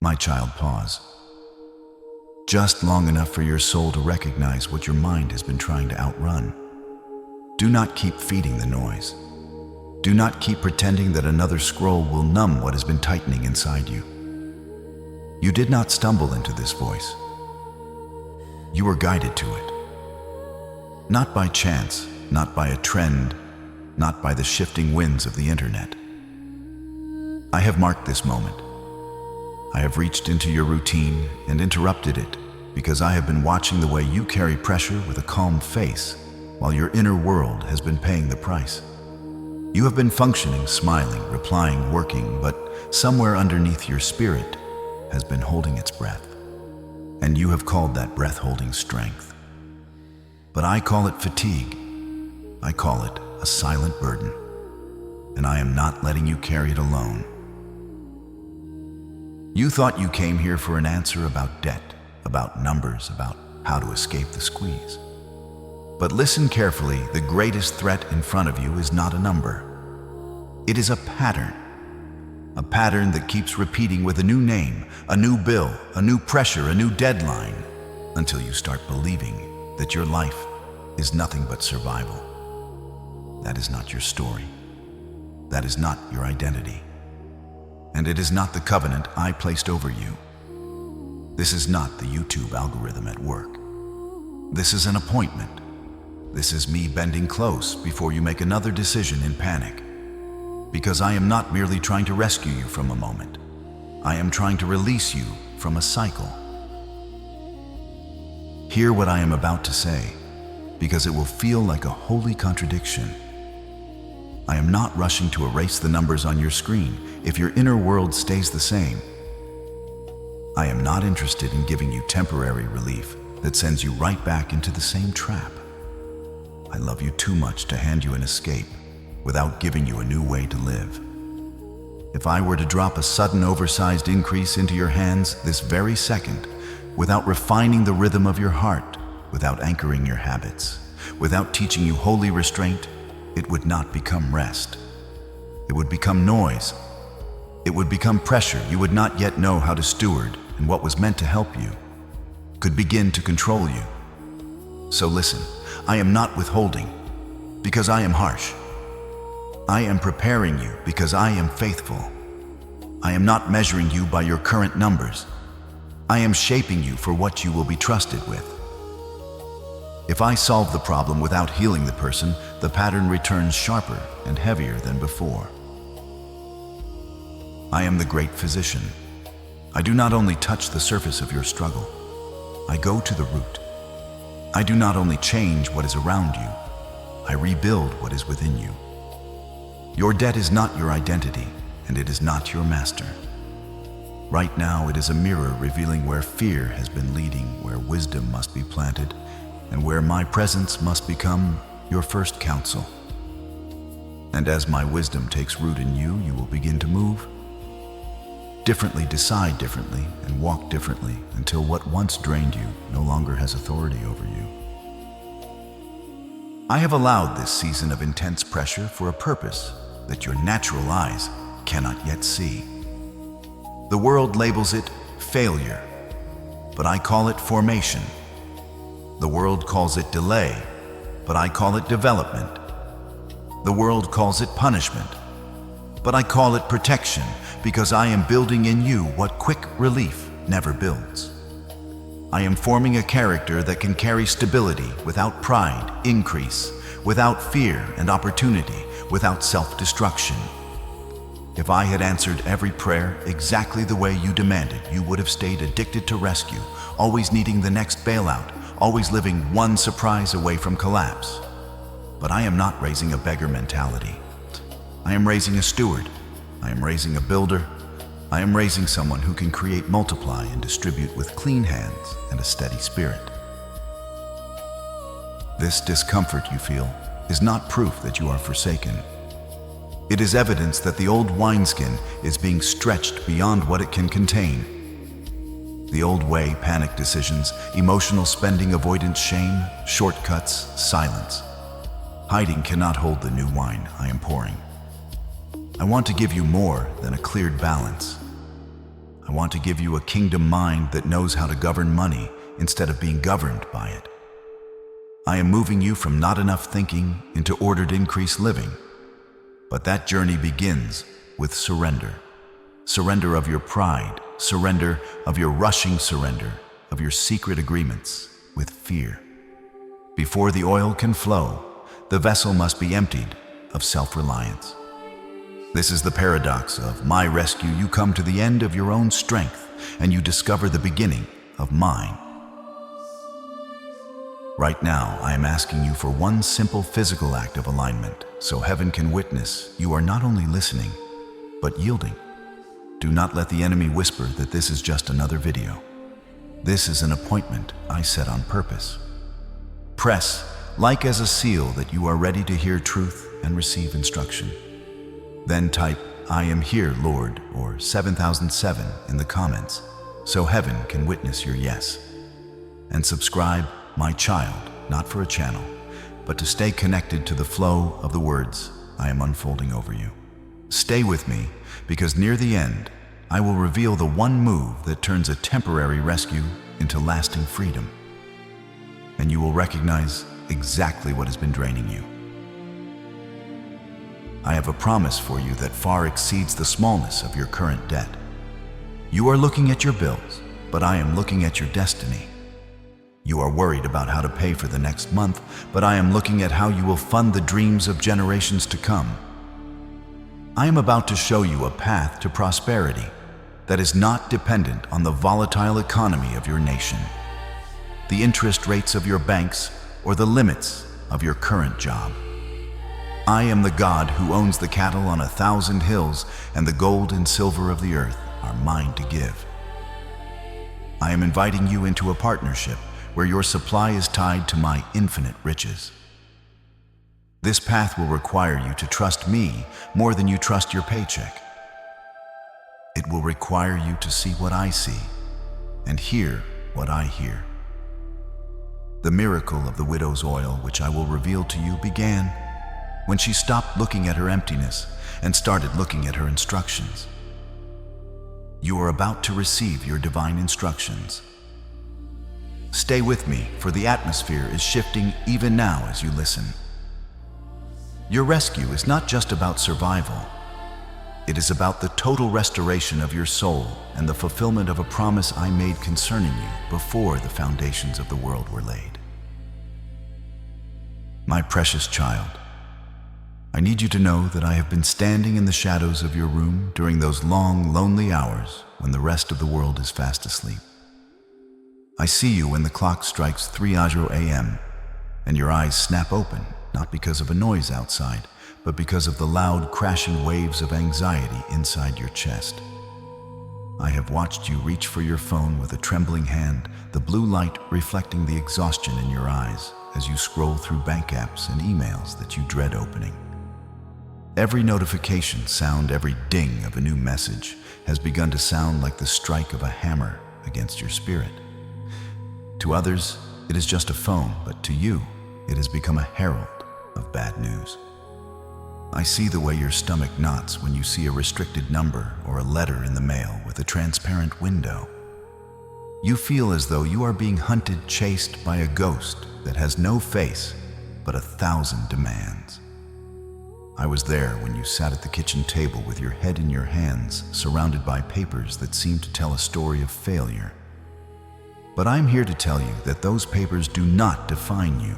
My child, pause. Just long enough for your soul to recognize what your mind has been trying to outrun. Do not keep feeding the noise. Do not keep pretending that another scroll will numb what has been tightening inside you. You did not stumble into this voice. You were guided to it. Not by chance, not by a trend, not by the shifting winds of the internet. I have marked this moment. I have reached into your routine and interrupted it because I have been watching the way you carry pressure with a calm face while your inner world has been paying the price. You have been functioning, smiling, replying, working, but somewhere underneath your spirit has been holding its breath. And you have called that breath holding strength. But I call it fatigue. I call it a silent burden. And I am not letting you carry it alone. You thought you came here for an answer about debt, about numbers, about how to escape the squeeze. But listen carefully, the greatest threat in front of you is not a number. It is a pattern that keeps repeating with a new name, a new bill, a new pressure, a new deadline, until you start believing that your life is nothing but survival. That is not your story. That is not your identity. And it is not the covenant I placed over you. This is not the YouTube algorithm at work. This is an appointment. This is me bending close before you make another decision in panic. Because I am not merely trying to rescue you from a moment. I am trying to release you from a cycle. Hear what I am about to say, because it will feel like a holy contradiction. I am not rushing to erase the numbers on your screen if your inner world stays the same. I am not interested in giving you temporary relief that sends you right back into the same trap. I love you too much to hand you an escape without giving you a new way to live. If I were to drop a sudden oversized increase into your hands this very second, without refining the rhythm of your heart, without anchoring your habits, without teaching you holy restraint, it would not become rest. It would become noise. It would become pressure you would not yet know how to steward, and what was meant to help you could begin to control you. So listen, I am not withholding because I am harsh. I am preparing you because I am faithful. I am not measuring you by your current numbers. I am shaping you for what you will be trusted with. If I solve the problem without healing the person, the pattern returns sharper and heavier than before. I am the great physician. I do not only touch the surface of your struggle, I go to the root. I do not only change what is around you, I rebuild what is within you. Your debt is not your identity, and it is not your master. Right now, it is a mirror revealing where fear has been leading, where wisdom must be planted, and where my presence must become your first counsel. And as my wisdom takes root in you, you will begin to move differently, decide differently, and walk differently until what once drained you no longer has authority over you. I have allowed this season of intense pressure for a purpose that your natural eyes cannot yet see. The world labels it failure, but I call it formation. The world calls it delay, but I call it development. The world calls it punishment, but I call it protection, because I am building in you what quick relief never builds. I am forming a character that can carry stability without pride, increase, without fear and opportunity, without self-destruction. If I had answered every prayer exactly the way you demanded, you would have stayed addicted to rescue, always needing the next bailout, always living one surprise away from collapse. But I am not raising a beggar mentality. I am raising a steward. I am raising a builder. I am raising someone who can create, multiply, and distribute with clean hands and a steady spirit. This discomfort you feel is not proof that you are forsaken. It is evidence that the old wineskin is being stretched beyond what it can contain. The old way, panic decisions, emotional spending, avoidance, shame, shortcuts, silence. Hiding cannot hold the new wine I am pouring. I want to give you more than a cleared balance. I want to give you a kingdom mind that knows how to govern money instead of being governed by it. I am moving you from not enough thinking into ordered increased living. But that journey begins with surrender. Surrender of your pride, surrender of your rushing surrender, of your secret agreements with fear. Before the oil can flow, the vessel must be emptied of self-reliance. This is the paradox of my rescue. You come to the end of your own strength and you discover the beginning of mine. Right now, I am asking you for one simple physical act of alignment so heaven can witness you are not only listening, but yielding. Do not let the enemy whisper that this is just another video. This is an appointment I set on purpose. Press like as a seal that you are ready to hear truth and receive instruction. Then type, "I am here, Lord," or 7007 in the comments so heaven can witness your yes. And subscribe, my child, not for a channel, but to stay connected to the flow of the words I am unfolding over you. Stay with me, because near the end, I will reveal the one move that turns a temporary rescue into lasting freedom. And you will recognize exactly what has been draining you. I have a promise for you that far exceeds the smallness of your current debt. You are looking at your bills, but I am looking at your destiny. You are worried about how to pay for the next month, but I am looking at how you will fund the dreams of generations to come. I am about to show you a path to prosperity that is not dependent on the volatile economy of your nation, the interest rates of your banks, or the limits of your current job. I am the God who owns the cattle on 1,000 hills, and the gold and silver of the earth are mine to give. I am inviting you into a partnership where your supply is tied to my infinite riches. This path will require you to trust me more than you trust your paycheck. It will require you to see what I see and hear what I hear. The miracle of the widow's oil, which I will reveal to you, began when she stopped looking at her emptiness and started looking at her instructions. You are about to receive your divine instructions. Stay with me, for the atmosphere is shifting even now as you listen. Your rescue is not just about survival. It is about the total restoration of your soul and the fulfillment of a promise I made concerning you before the foundations of the world were laid. My precious child, I need you to know that I have been standing in the shadows of your room during those long, lonely hours when the rest of the world is fast asleep. I see you when the clock strikes 3:00 a.m. and your eyes snap open, not because of a noise outside, but because of the loud, crashing waves of anxiety inside your chest. I have watched you reach for your phone with a trembling hand, the blue light reflecting the exhaustion in your eyes as you scroll through bank apps and emails that you dread opening. Every notification sound, every ding of a new message has begun to sound like the strike of a hammer against your spirit. To others, it is just a phone, but to you, it has become a herald of bad news. I see the way your stomach knots when you see a restricted number or a letter in the mail with a transparent window. You feel as though you are being hunted, chased by a ghost that has no face but 1,000 demands. I was there when you sat at the kitchen table with your head in your hands, surrounded by papers that seemed to tell a story of failure. But I'm here to tell you that those papers do not define you,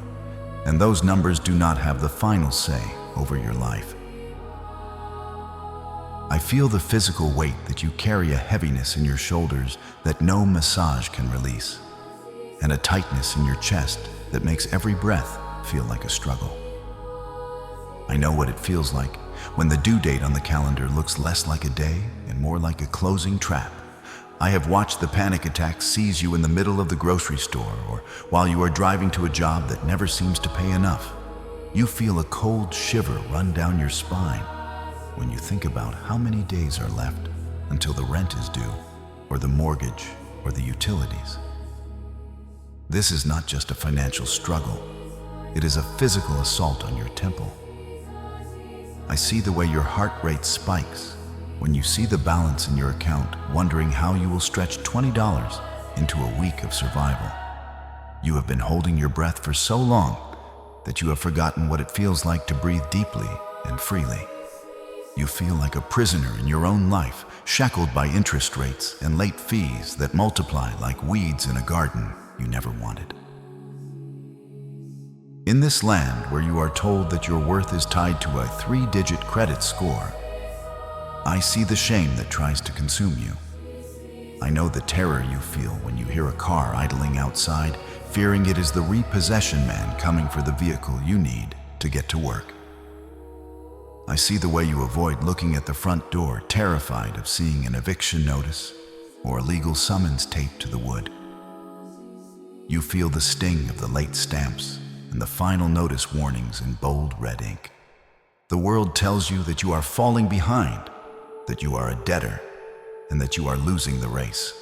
and those numbers do not have the final say over your life. I feel the physical weight that you carry, a heaviness in your shoulders that no massage can release, and a tightness in your chest that makes every breath feel like a struggle. I know what it feels like when the due date on the calendar looks less like a day and more like a closing trap. I have watched the panic attack seize you in the middle of the grocery store or while you are driving to a job that never seems to pay enough. You feel a cold shiver run down your spine when you think about how many days are left until the rent is due, or the mortgage, or the utilities. This is not just a financial struggle. It is a physical assault on your temple. I see the way your heart rate spikes when you see the balance in your account, wondering how you will stretch $20 into a week of survival. You have been holding your breath for so long that you have forgotten what it feels like to breathe deeply and freely. You feel like a prisoner in your own life, shackled by interest rates and late fees that multiply like weeds in a garden you never wanted. In this land where you are told that your worth is tied to a 3-digit credit score, I see the shame that tries to consume you. I know the terror you feel when you hear a car idling outside, fearing it is the repossession man coming for the vehicle you need to get to work. I see the way you avoid looking at the front door, terrified of seeing an eviction notice or a legal summons taped to the wood. You feel the sting of the late stamps and the final notice warnings in bold red ink. The world tells you that you are falling behind, that you are a debtor, and that you are losing the race.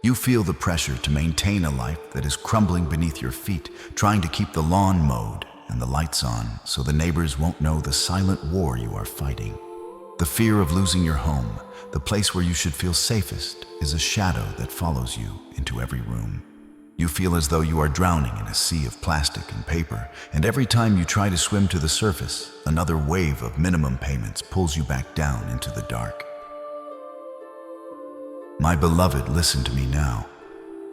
You feel the pressure to maintain a life that is crumbling beneath your feet, trying to keep the lawn mowed and the lights on so the neighbors won't know the silent war you are fighting. The fear of losing your home, the place where you should feel safest, is a shadow that follows you into every room. You feel as though you are drowning in a sea of plastic and paper, and every time you try to swim to the surface, another wave of minimum payments pulls you back down into the dark. My beloved, listen to me now,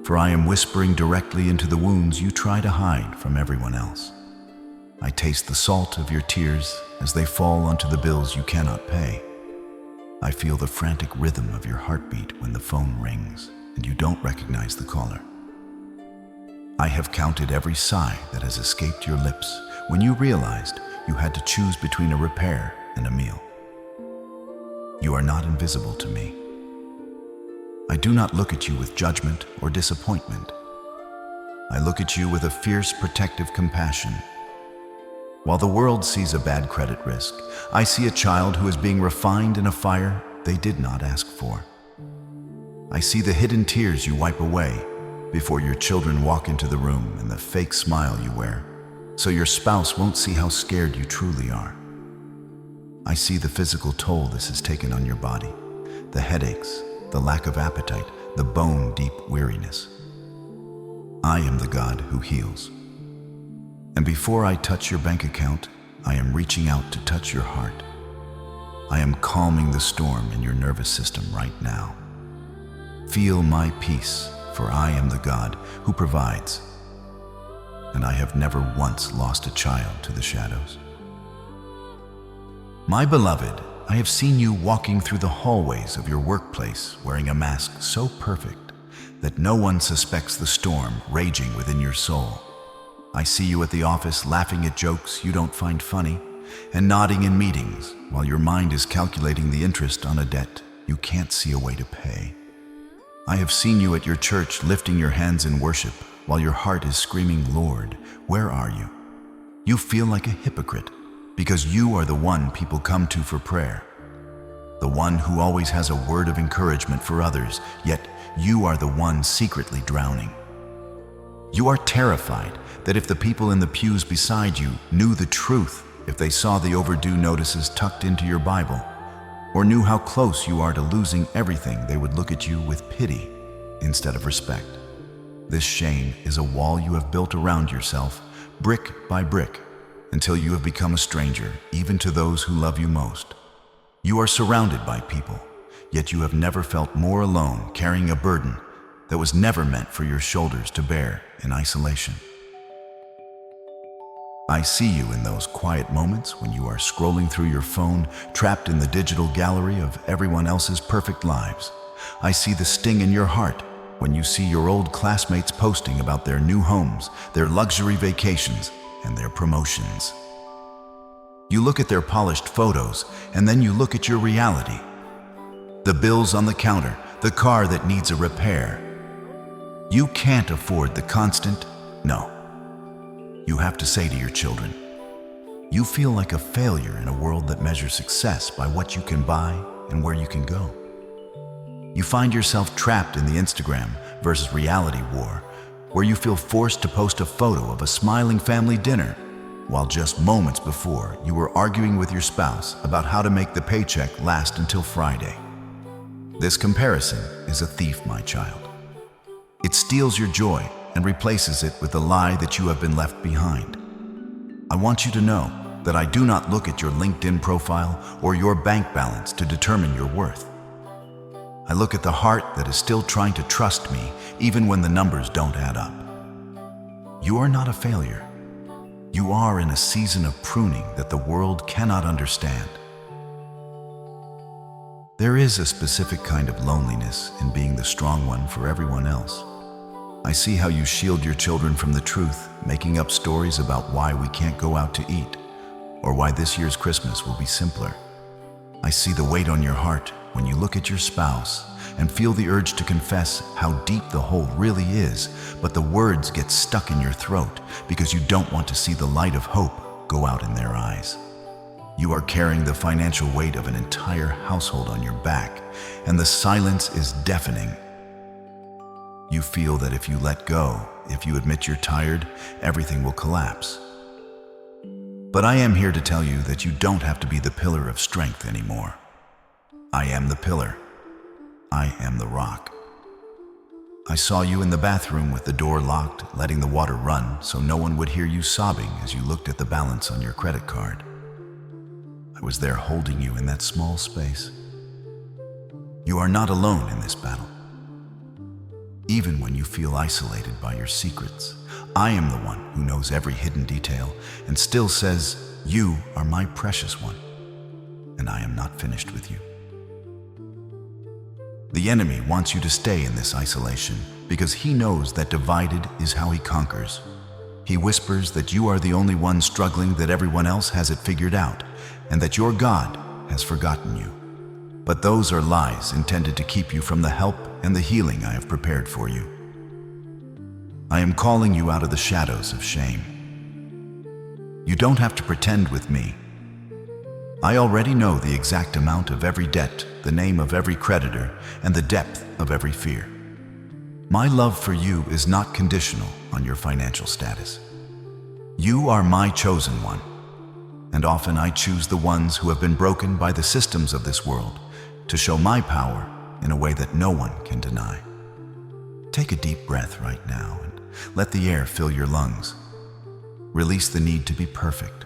for I am whispering directly into the wounds you try to hide from everyone else. I taste the salt of your tears as they fall onto the bills you cannot pay. I feel the frantic rhythm of your heartbeat when the phone rings and you don't recognize the caller. I have counted every sigh that has escaped your lips when you realized you had to choose between a repair and a meal. You are not invisible to me. I do not look at you with judgment or disappointment. I look at you with a fierce, protective compassion. While the world sees a bad credit risk, I see a child who is being refined in a fire they did not ask for. I see the hidden tears you wipe away before your children walk into the room and the fake smile you wear, so your spouse won't see how scared you truly are. I see the physical toll this has taken on your body, the headaches, the lack of appetite, the bone-deep weariness. I am the God who heals. And before I touch your bank account, I am reaching out to touch your heart. I am calming the storm in your nervous system right now. Feel my peace, for I am the God who provides, and I have never once lost a child to the shadows. My beloved, I have seen you walking through the hallways of your workplace wearing a mask so perfect that no one suspects the storm raging within your soul. I see you at the office laughing at jokes you don't find funny and nodding in meetings while your mind is calculating the interest on a debt you can't see a way to pay. I have seen you at your church lifting your hands in worship while your heart is screaming, "Lord, where are you?" You feel like a hypocrite because you are the one people come to for prayer, the one who always has a word of encouragement for others, yet you are the one secretly drowning. You are terrified that if the people in the pews beside you knew the truth, if they saw the overdue notices tucked into your Bible, or knew how close you are to losing everything, they would look at you with pity instead of respect. This shame is a wall you have built around yourself, brick by brick, until you have become a stranger, even to those who love you most. You are surrounded by people, yet you have never felt more alone, carrying a burden that was never meant for your shoulders to bear in isolation. I see you in those quiet moments when you are scrolling through your phone, trapped in the digital gallery of everyone else's perfect lives. I see the sting in your heart when you see your old classmates posting about their new homes, their luxury vacations, and their promotions. You look at their polished photos, and then you look at your reality. The bills on the counter, the car that needs a repair. You can't afford the constant no. You have to say to your children, you feel like a failure in a world that measures success by what you can buy and where you can go. You find yourself trapped in the Instagram versus reality war, where you feel forced to post a photo of a smiling family dinner while just moments before you were arguing with your spouse about how to make the paycheck last until Friday. This comparison is a thief, my child. It steals your joy and replaces it with the lie that you have been left behind. I want you to know that I do not look at your LinkedIn profile or your bank balance to determine your worth. I look at the heart that is still trying to trust me even when the numbers don't add up. You are not a failure. You are in a season of pruning that the world cannot understand. There is a specific kind of loneliness in being the strong one for everyone else. I see how you shield your children from the truth, making up stories about why we can't go out to eat, or why this year's Christmas will be simpler. I see the weight on your heart when you look at your spouse and feel the urge to confess how deep the hole really is, but the words get stuck in your throat because you don't want to see the light of hope go out in their eyes. You are carrying the financial weight of an entire household on your back, and the silence is deafening. You feel that if you let go, if you admit you're tired, everything will collapse. But I am here to tell you that you don't have to be the pillar of strength anymore. I am the pillar. I am the rock. I saw you in the bathroom with the door locked, letting the water run so no one would hear you sobbing as you looked at the balance on your credit card. I was there holding you in that small space. You are not alone in this battle. Even when you feel isolated by your secrets, I am the one who knows every hidden detail and still says, "You are my precious one, and I am not finished with you." The enemy wants you to stay in this isolation because he knows that divided is how he conquers. He whispers that you are the only one struggling, that everyone else has it figured out, and that your God has forgotten you. But those are lies intended to keep you from the help and the healing I have prepared for you. I am calling you out of the shadows of shame. You don't have to pretend with me. I already know the exact amount of every debt, the name of every creditor, and the depth of every fear. My love for you is not conditional on your financial status. You are my chosen one, and often I choose the ones who have been broken by the systems of this world to show my power in a way that no one can deny. Take a deep breath right now and let the air fill your lungs. Release the need to be perfect.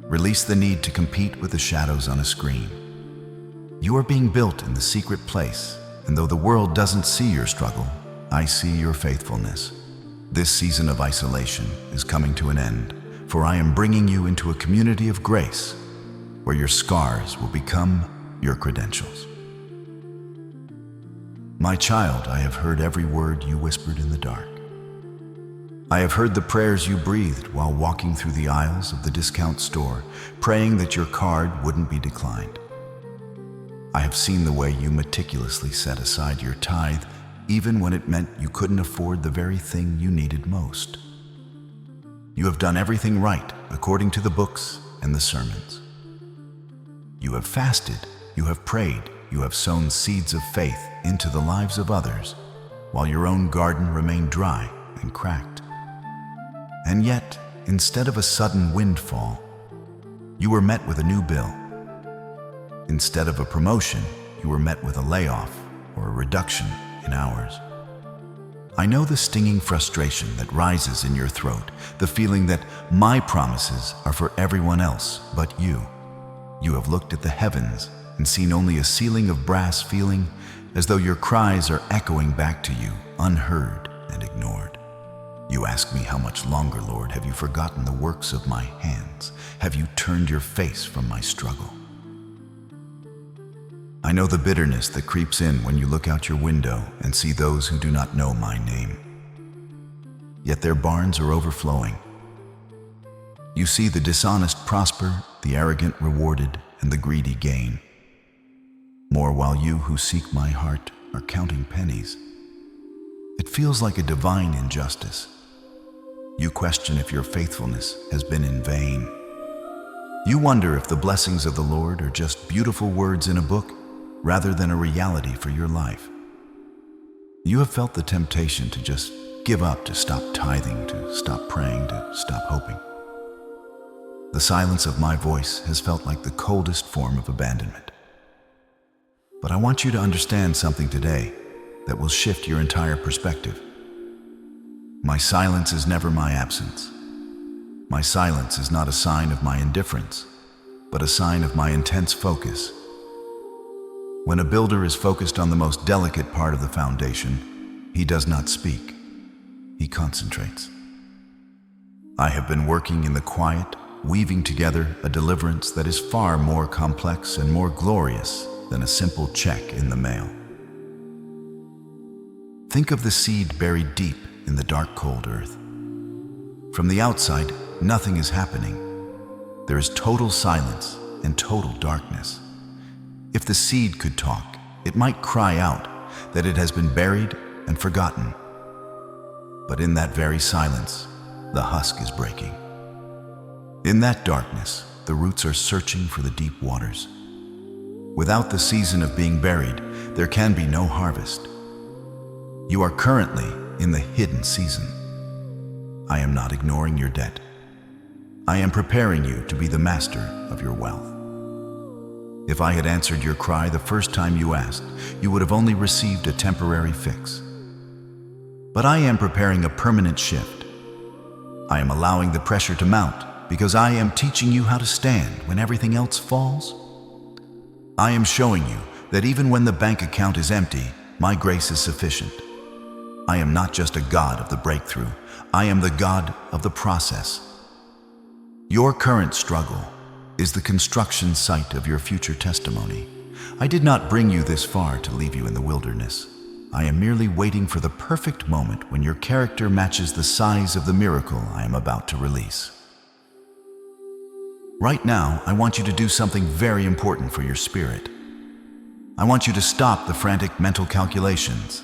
Release the need to compete with the shadows on a screen. You are being built in the secret place, and though the world doesn't see your struggle, I see your faithfulness. This season of isolation is coming to an end, for I am bringing you into a community of grace, where your scars will become your credentials. My child, I have heard every word you whispered in the dark. I have heard the prayers you breathed while walking through the aisles of the discount store, praying that your card wouldn't be declined. I have seen the way you meticulously set aside your tithe, even when it meant you couldn't afford the very thing you needed most. You have done everything right according to the books and the sermons. You have fasted, you have prayed, you have sown seeds of faith into the lives of others, while your own garden remained dry and cracked. And yet, instead of a sudden windfall, you were met with a new bill. Instead of a promotion, you were met with a layoff or a reduction in hours. I know the stinging frustration that rises in your throat, the feeling that my promises are for everyone else but you. You have looked at the heavens and seen only a ceiling of brass, feeling as though your cries are echoing back to you, unheard and ignored. You ask me, how much longer, Lord? Have you forgotten the works of my hands? Have you turned your face from my struggle? I know the bitterness that creeps in when you look out your window and see those who do not know my name. Yet their barns are overflowing. You see the dishonest prosper, the arrogant rewarded, and the greedy gain. More while you who seek my heart are counting pennies. It feels like a divine injustice. You question if your faithfulness has been in vain. You wonder if the blessings of the Lord are just beautiful words in a book rather than a reality for your life. You have felt the temptation to just give up, to stop tithing, to stop praying, to stop hoping. The silence of my voice has felt like the coldest form of abandonment. But I want you to understand something today that will shift your entire perspective. My silence is never my absence. My silence is not a sign of my indifference, but a sign of my intense focus. When a builder is focused on the most delicate part of the foundation, he does not speak, he concentrates. I have been working in the quiet, weaving together a deliverance that is far more complex and more glorious than a simple check in the mail. Think of the seed buried deep in the dark, cold earth. From the outside, nothing is happening. There is total silence and total darkness. If the seed could talk, it might cry out that it has been buried and forgotten. But in that very silence, the husk is breaking. In that darkness, the roots are searching for the deep waters. Without the season of being buried, there can be no harvest. You are currently in the hidden season. I am not ignoring your debt. I am preparing you to be the master of your wealth. If I had answered your cry the first time you asked, you would have only received a temporary fix. But I am preparing a permanent shift. I am allowing the pressure to mount because I am teaching you how to stand when everything else falls. I am showing you that even when the bank account is empty, my grace is sufficient. I am not just a God of the breakthrough. I am the God of the process. Your current struggle is the construction site of your future testimony. I did not bring you this far to leave you in the wilderness. I am merely waiting for the perfect moment when your character matches the size of the miracle I am about to release. Right now, I want you to do something very important for your spirit. I want you to stop the frantic mental calculations.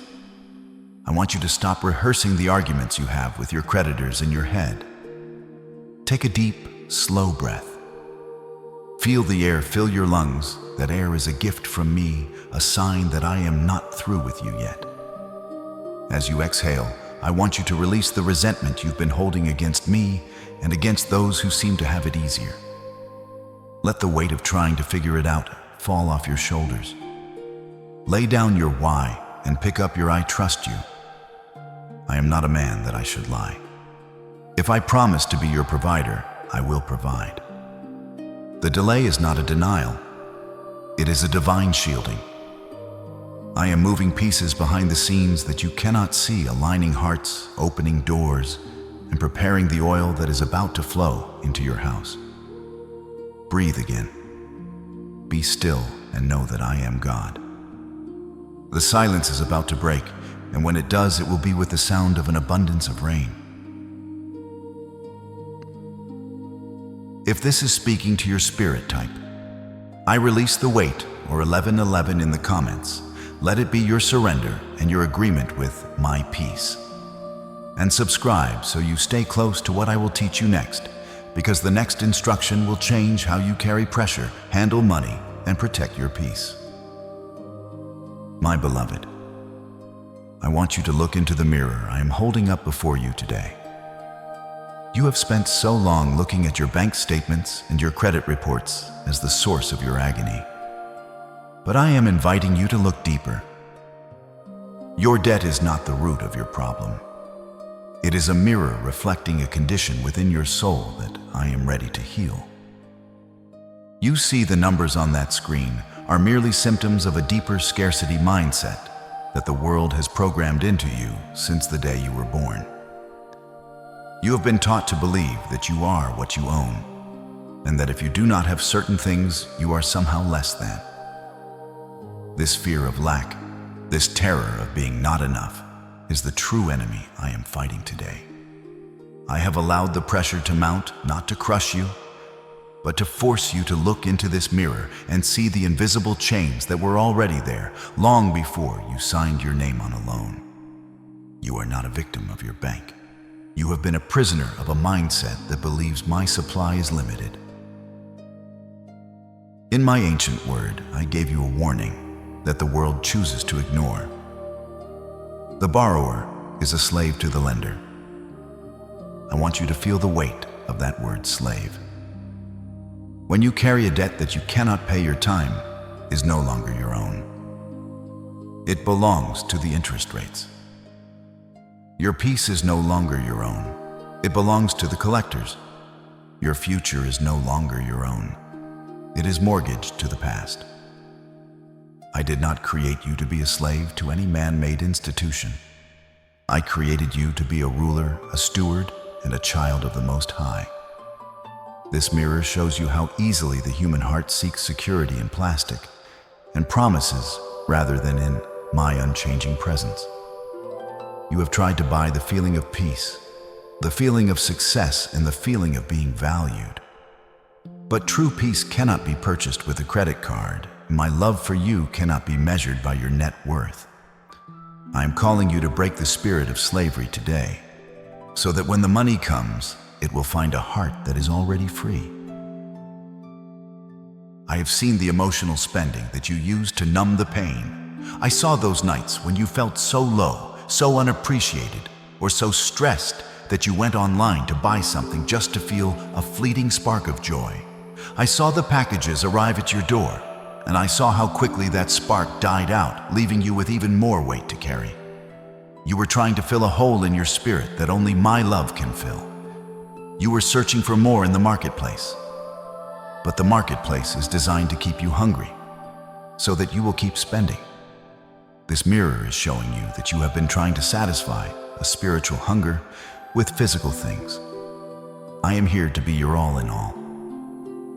I want you to stop rehearsing the arguments you have with your creditors in your head. Take a deep, slow breath. Feel the air fill your lungs. That air is a gift from me, a sign that I am not through with you yet. As you exhale, I want you to release the resentment you've been holding against me and against those who seem to have it easier. Let the weight of trying to figure it out fall off your shoulders. Lay down your why and pick up your I trust you. I am not a man that I should lie. If I promise to be your provider, I will provide. The delay is not a denial. It is a divine shielding. I am moving pieces behind the scenes that you cannot see, aligning hearts, opening doors, and preparing the oil that is about to flow into your house. Breathe again. Be still and know that I am God. The silence is about to break, and when it does, it will be with the sound of an abundance of rain. If this is speaking to your spirit type, I release the weight, or 1111 in the comments. Let it be your surrender and your agreement with my peace. And subscribe so you stay close to what I will teach you next, because the next instruction will change how you carry pressure, handle money, and protect your peace. My beloved, I want you to look into the mirror I am holding up before you today. You have spent so long looking at your bank statements and your credit reports as the source of your agony. But I am inviting you to look deeper. Your debt is not the root of your problem. It is a mirror reflecting a condition within your soul that I am ready to heal. You see the numbers on that screen are merely symptoms of a deeper scarcity mindset that the world has programmed into you since the day you were born. You have been taught to believe that you are what you own, and that if you do not have certain things, you are somehow less than. This fear of lack, this terror of being not enough, is the true enemy I am fighting today. I have allowed the pressure to mount, not to crush you, but to force you to look into this mirror and see the invisible chains that were already there long before you signed your name on a loan. You are not a victim of your bank. You have been a prisoner of a mindset that believes my supply is limited. In my ancient word, I gave you a warning that the world chooses to ignore. The borrower is a slave to the lender. I want you to feel the weight of that word slave. When you carry a debt that you cannot pay, your time is no longer your own. It belongs to the interest rates. Your peace is no longer your own. It belongs to the collectors. Your future is no longer your own. It is mortgaged to the past. I did not create you to be a slave to any man-made institution. I created you to be a ruler, a steward, and a child of the Most High. This mirror shows you how easily the human heart seeks security in plastic and promises rather than in my unchanging presence. You have tried to buy the feeling of peace, the feeling of success, and the feeling of being valued. But true peace cannot be purchased with a credit card. My love for you cannot be measured by your net worth. I am calling you to break the spirit of slavery today, so that when the money comes, it will find a heart that is already free. I have seen the emotional spending that you used to numb the pain. I saw those nights when you felt so low, so unappreciated, or so stressed that you went online to buy something just to feel a fleeting spark of joy. I saw the packages arrive at your door, and I saw how quickly that spark died out, leaving you with even more weight to carry. You were trying to fill a hole in your spirit that only my love can fill. You were searching for more in the marketplace. But the marketplace is designed to keep you hungry, so that you will keep spending. This mirror is showing you that you have been trying to satisfy a spiritual hunger with physical things. I am here to be your all in all.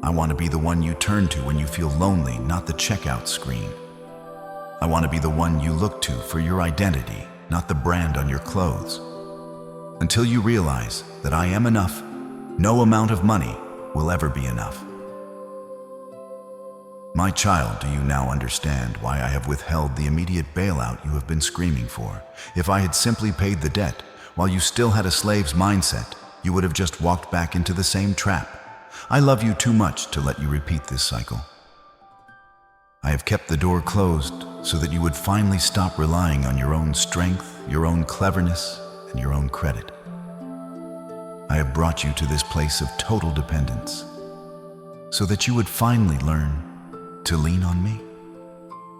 I want to be the one you turn to when you feel lonely, not the checkout screen. I want to be the one you look to for your identity, not the brand on your clothes. Until you realize that I am enough, no amount of money will ever be enough. My child, do you now understand why I have withheld the immediate bailout you have been screaming for? If I had simply paid the debt while you still had a slave's mindset, you would have just walked back into the same trap. I love you too much to let you repeat this cycle. I have kept the door closed so that you would finally stop relying on your own strength, your own cleverness, and your own credit. I have brought you to this place of total dependence so that you would finally learn to lean on me.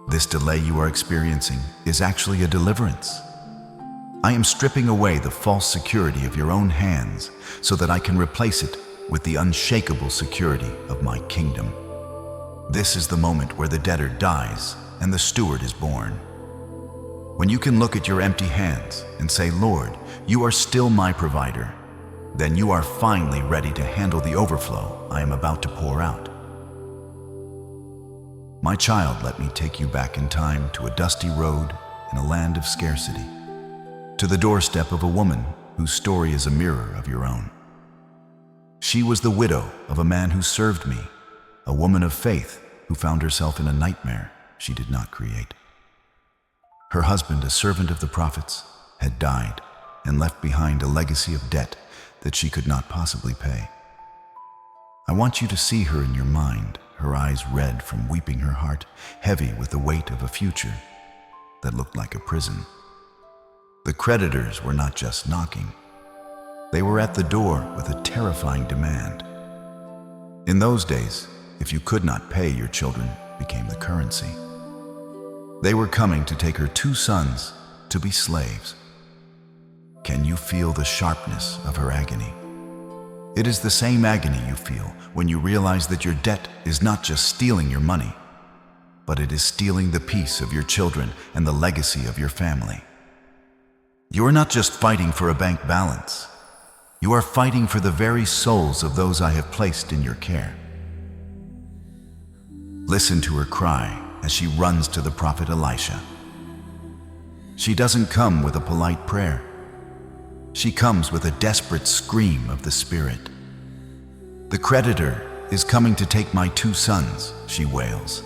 This delay you are experiencing is actually a deliverance. I am stripping away the false security of your own hands so that I can replace it with the unshakable security of my kingdom. This is the moment where the debtor dies and the steward is born. When you can look at your empty hands and say, Lord, you are still my provider, then you are finally ready to handle the overflow I am about to pour out. My child, let me take you back in time to a dusty road in a land of scarcity, to the doorstep of a woman whose story is a mirror of your own. She was the widow of a man who served me, a woman of faith who found herself in a nightmare she did not create. Her husband, a servant of the prophets, had died and left behind a legacy of debt that she could not possibly pay. I want you to see her in your mind, her eyes red from weeping, her heart heavy with the weight of a future that looked like a prison. The creditors were not just knocking. They were at the door with a terrifying demand. In those days, if you could not pay, your children became the currency. They were coming to take her 2 sons to be slaves. Can you feel the sharpness of her agony? It is the same agony you feel when you realize that your debt is not just stealing your money, but it is stealing the peace of your children and the legacy of your family. You are not just fighting for a bank balance. You are fighting for the very souls of those I have placed in your care. Listen to her cry as she runs to the prophet Elisha. She doesn't come with a polite prayer. She comes with a desperate scream of the Spirit. The creditor is coming to take my 2 sons, she wails.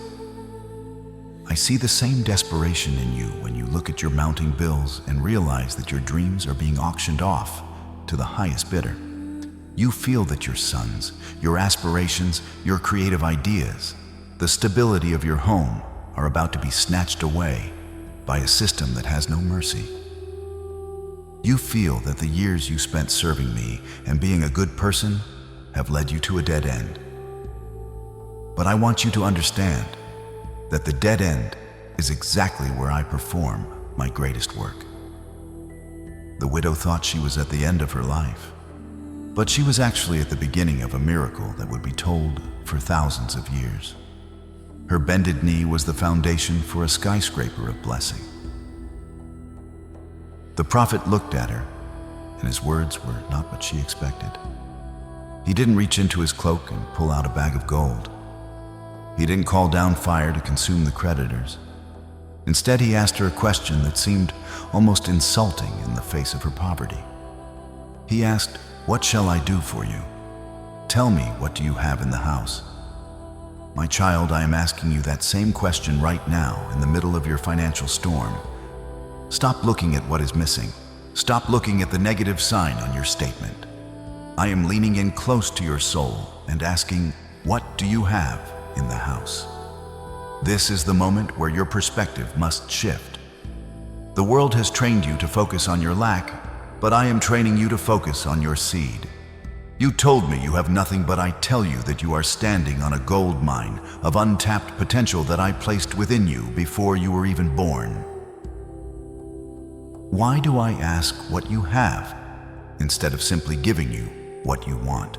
I see the same desperation in you when you look at your mounting bills and realize that your dreams are being auctioned off to the highest bidder. You feel that your sons, your aspirations, your creative ideas, the stability of your home are about to be snatched away by a system that has no mercy. You feel that the years you spent serving me and being a good person have led you to a dead end. But I want you to understand that the dead end is exactly where I perform my greatest work. The widow thought she was at the end of her life, but she was actually at the beginning of a miracle that would be told for thousands of years. Her bended knee was the foundation for a skyscraper of blessing. The prophet looked at her, and his words were not what she expected. He didn't reach into his cloak and pull out a bag of gold. He didn't call down fire to consume the creditors. Instead, he asked her a question that seemed almost insulting in the face of her poverty. He asked, "What shall I do for you? Tell me, what do you have in the house?" My child, I am asking you that same question right now in the middle of your financial storm. Stop looking at what is missing. Stop looking at the negative sign on your statement. I am leaning in close to your soul and asking, what do you have in the house? This is the moment where your perspective must shift. The world has trained you to focus on your lack, but I am training you to focus on your seed. You told me you have nothing, but I tell you that you are standing on a gold mine of untapped potential that I placed within you before you were even born. Why do I ask what you have instead of simply giving you what you want?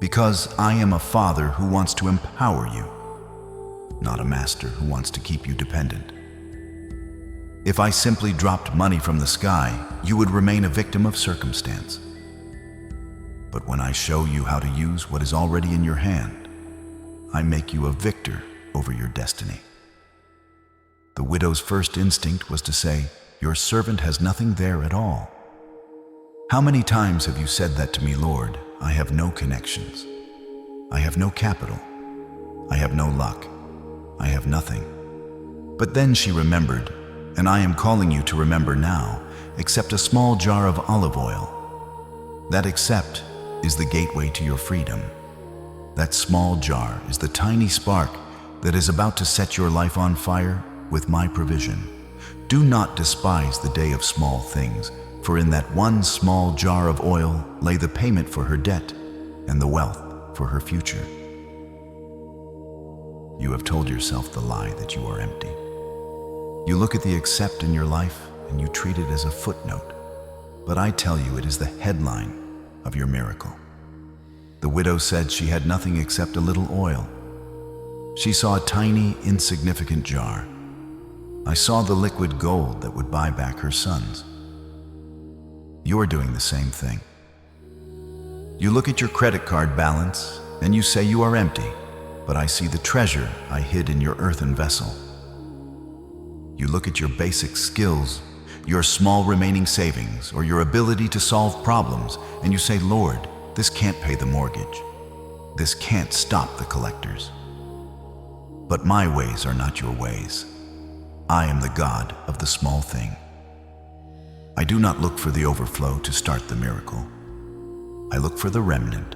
Because I am a father who wants to empower you, not a master who wants to keep you dependent. If I simply dropped money from the sky, you would remain a victim of circumstance. But when I show you how to use what is already in your hand, I make you a victor over your destiny. The widow's first instinct was to say, "Your servant has nothing there at all." How many times have you said that to me, Lord? I have no connections. I have no capital. I have no luck. I have nothing. But then she remembered, and I am calling you to remember now, accept a small jar of olive oil. That accept is the gateway to your freedom. That small jar is the tiny spark that is about to set your life on fire with my provision. Do not despise the day of small things, for in that one small jar of oil lay the payment for her debt and the wealth for her future. You have told yourself the lie that you are empty. You look at the accept in your life and you treat it as a footnote, but I tell you it is the headline of your miracle. The widow said she had nothing except a little oil. She saw a tiny, insignificant jar. I saw the liquid gold that would buy back her sons. You are doing the same thing. You look at your credit card balance and you say you are empty, but I see the treasure I hid in your earthen vessel. You look at your basic skills, your small remaining savings, or your ability to solve problems, and you say, "Lord, this can't pay the mortgage. This can't stop the collectors." But my ways are not your ways. I am the God of the small thing. I do not look for the overflow to start the miracle. I look for the remnant.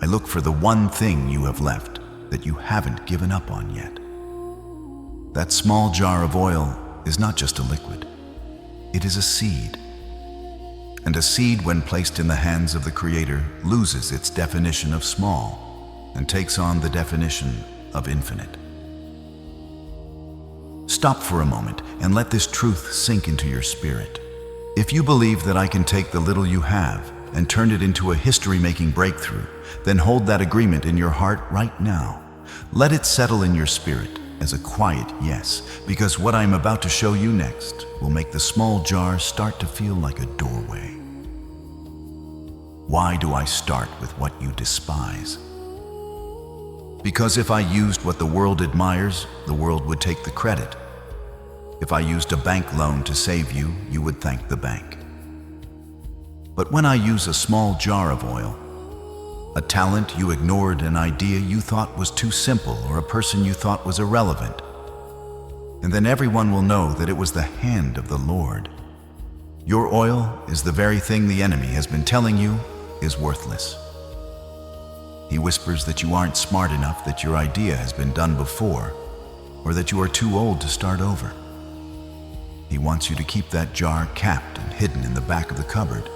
I look for the one thing you have left that you haven't given up on yet. That small jar of oil is not just a liquid. It is a seed. And a seed, when placed in the hands of the Creator, loses its definition of small and takes on the definition of infinite. Stop for a moment and let this truth sink into your spirit. If you believe that I can take the little you have and turn it into a history-making breakthrough, then hold that agreement in your heart right now. Let it settle in your spirit as a quiet yes, because what I am about to show you next will make the small jar start to feel like a doorway. Why do I start with what you despise? Because if I used what the world admires, the world would take the credit. If I used a bank loan to save you, you would thank the bank. But when I use a small jar of oil, a talent you ignored, an idea you thought was too simple, or a person you thought was irrelevant, and then everyone will know that it was the hand of the Lord. Your oil is the very thing the enemy has been telling you is worthless. He whispers that you aren't smart enough, that your idea has been done before, or that you are too old to start over. He wants you to keep that jar capped and hidden in the back of the cupboard.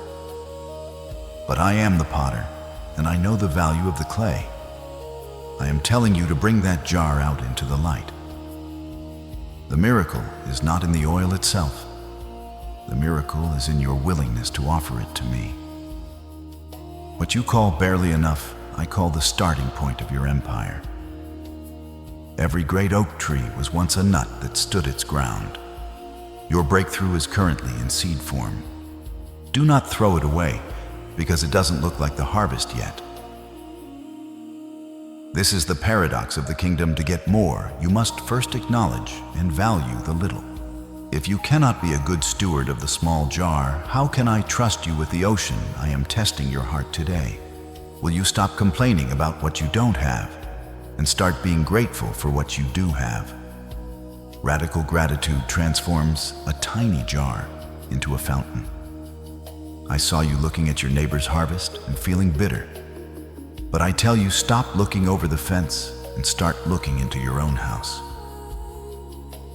But I am the potter, and I know the value of the clay. I am telling you to bring that jar out into the light. The miracle is not in the oil itself. The miracle is in your willingness to offer it to me. What you call barely enough, I call the starting point of your empire. Every great oak tree was once a nut that stood its ground. Your breakthrough is currently in seed form. Do not throw it away, because it doesn't look like the harvest yet. This is the paradox of the kingdom. To get more, you must first acknowledge and value the little. If you cannot be a good steward of the small jar, how can I trust you with the ocean? I am testing your heart today. Will you stop complaining about what you don't have and start being grateful for what you do have? Radical gratitude transforms a tiny jar into a fountain. I saw you looking at your neighbor's harvest and feeling bitter. But I tell you, stop looking over the fence and start looking into your own house.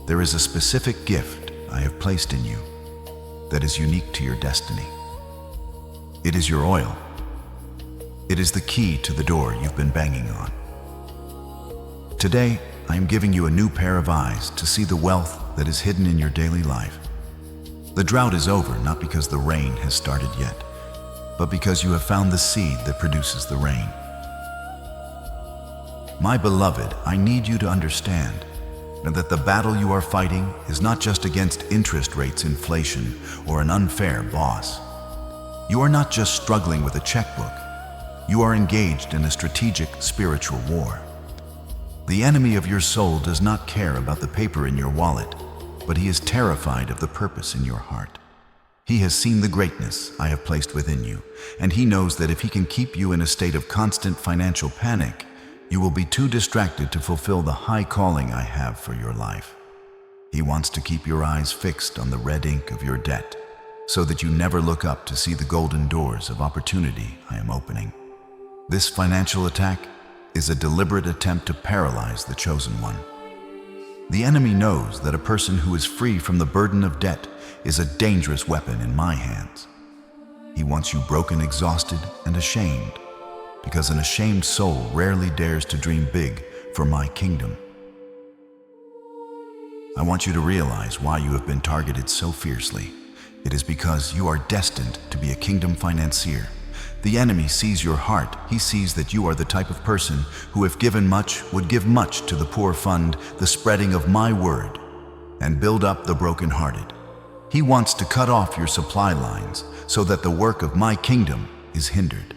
There is a specific gift I have placed in you that is unique to your destiny. It is your oil. It is the key to the door you've been banging on. Today, I am giving you a new pair of eyes to see the wealth that is hidden in your daily life. The drought is over, not because the rain has started yet, but because you have found the seed that produces the rain. My beloved, I need you to understand that the battle you are fighting is not just against interest rates, inflation, or an unfair boss. You are not just struggling with a checkbook. You are engaged in a strategic spiritual war. The enemy of your soul does not care about the paper in your wallet, but he is terrified of the purpose in your heart. He has seen the greatness I have placed within you, and he knows that if he can keep you in a state of constant financial panic, you will be too distracted to fulfill the high calling I have for your life. He wants to keep your eyes fixed on the red ink of your debt, so that you never look up to see the golden doors of opportunity I am opening. This financial attack is a deliberate attempt to paralyze the chosen one. The enemy knows that a person who is free from the burden of debt is a dangerous weapon in my hands. He wants you broken, exhausted, and ashamed, because an ashamed soul rarely dares to dream big for my kingdom. I want you to realize why you have been targeted so fiercely. It is because you are destined to be a kingdom financier. The enemy sees your heart. He sees that you are the type of person who, if given much, would give much to the poor, fund the spreading of my word, and build up the brokenhearted. He wants to cut off your supply lines so that the work of my kingdom is hindered.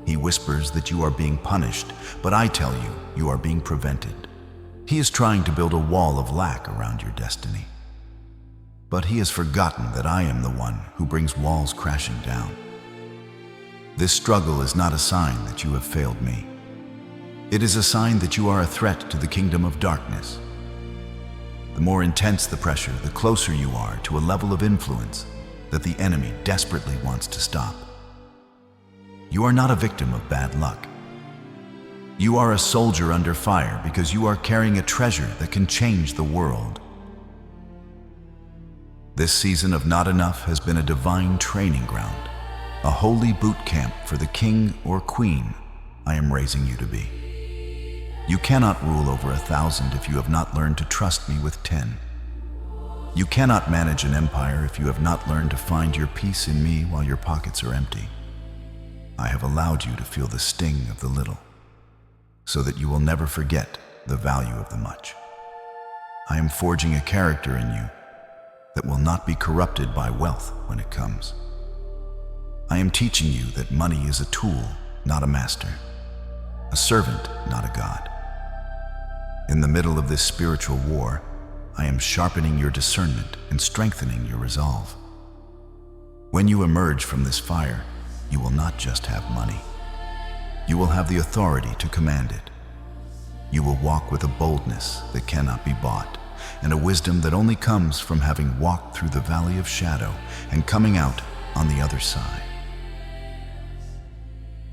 He whispers that you are being punished, but I tell you, you are being prevented. He is trying to build a wall of lack around your destiny. But he has forgotten that I am the one who brings walls crashing down. This struggle is not a sign that you have failed me. It is a sign that you are a threat to the kingdom of darkness. The more intense the pressure, the closer you are to a level of influence that the enemy desperately wants to stop. You are not a victim of bad luck. You are a soldier under fire because you are carrying a treasure that can change the world. This season of not enough has been a divine training ground, a holy boot camp for the king or queen I am raising you to be. You cannot rule over 1,000 if you have not learned to trust me with 10. You cannot manage an empire if you have not learned to find your peace in me while your pockets are empty. I have allowed you to feel the sting of the little, so that you will never forget the value of the much. I am forging a character in you that will not be corrupted by wealth when it comes. I am teaching you that money is a tool, not a master, a servant, not a god. In the middle of this spiritual war, I am sharpening your discernment and strengthening your resolve. When you emerge from this fire, you will not just have money. You will have the authority to command it. You will walk with a boldness that cannot be bought, and a wisdom that only comes from having walked through the valley of shadow and coming out on the other side.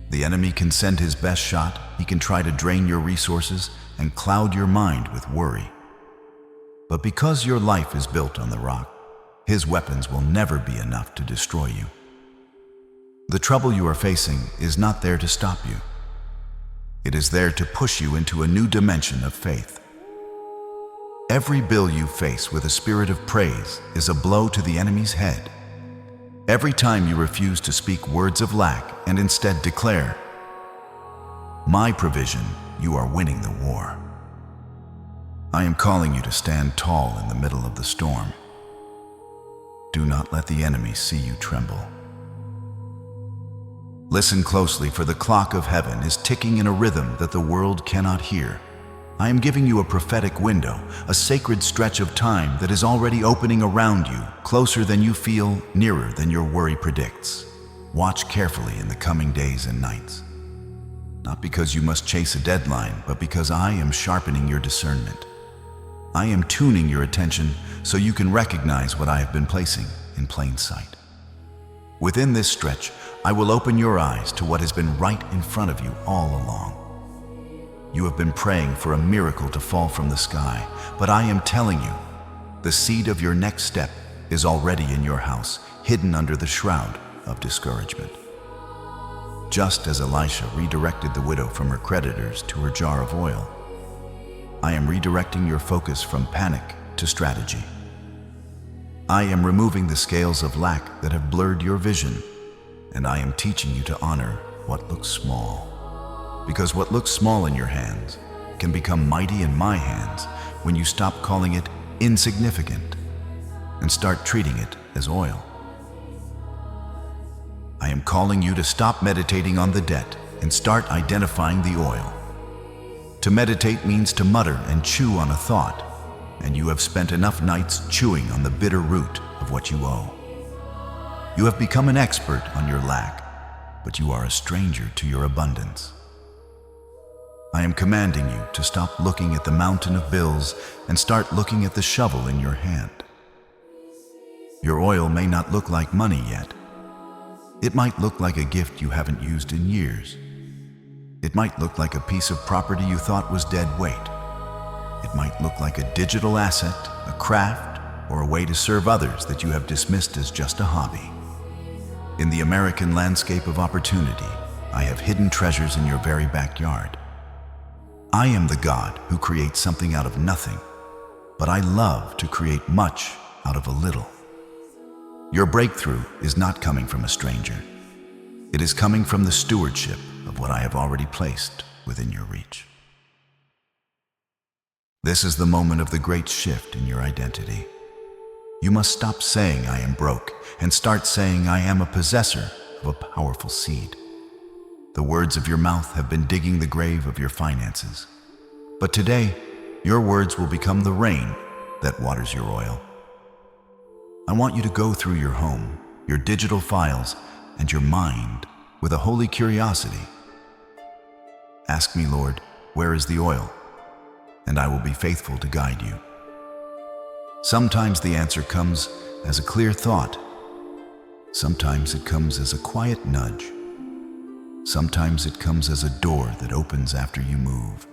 The enemy can send his best shot. He can try to drain your resources and cloud your mind with worry. But because your life is built on the rock, his weapons will never be enough to destroy you. The trouble you are facing is not there to stop you. It is there to push you into a new dimension of faith. Every bill you face with a spirit of praise is a blow to the enemy's head. Every time you refuse to speak words of lack and instead declare, "My provision," you are winning the war. I am calling you to stand tall in the middle of the storm. Do not let the enemy see you tremble. Listen closely, for the clock of heaven is ticking in a rhythm that the world cannot hear. I am giving you a prophetic window, a sacred stretch of time that is already opening around you, closer than you feel, nearer than your worry predicts. Watch carefully in the coming days and nights. Not because you must chase a deadline, but because I am sharpening your discernment. I am tuning your attention so you can recognize what I have been placing in plain sight. Within this stretch, I will open your eyes to what has been right in front of you all along. You have been praying for a miracle to fall from the sky, but I am telling you, the seed of your next step is already in your house, hidden under the shroud of discouragement. Just as Elisha redirected the widow from her creditors to her jar of oil, I am redirecting your focus from panic to strategy. I am removing the scales of lack that have blurred your vision, and I am teaching you to honor what looks small. Because what looks small in your hands can become mighty in my hands when you stop calling it insignificant and start treating it as oil. I am calling you to stop meditating on the debt and start identifying the oil. To meditate means to mutter and chew on a thought, and you have spent enough nights chewing on the bitter root of what you owe. You have become an expert on your lack, but you are a stranger to your abundance. I am commanding you to stop looking at the mountain of bills and start looking at the shovel in your hand. Your oil may not look like money yet. It might look like a gift you haven't used in years. It might look like a piece of property you thought was dead weight. It might look like a digital asset, a craft, or a way to serve others that you have dismissed as just a hobby. In the American landscape of opportunity, I have hidden treasures in your very backyard. I am the God who creates something out of nothing, but I love to create much out of a little. Your breakthrough is not coming from a stranger. It is coming from the stewardship of what I have already placed within your reach. This is the moment of the great shift in your identity. You must stop saying I am broke and start saying I am a possessor of a powerful seed. The words of your mouth have been digging the grave of your finances. But today, your words will become the rain that waters your oil. I want you to go through your home, your digital files, and your mind with a holy curiosity. Ask me, Lord, where is the oil? And I will be faithful to guide you. Sometimes the answer comes as a clear thought. Sometimes it comes as a quiet nudge. Sometimes it comes as a door that opens after you move.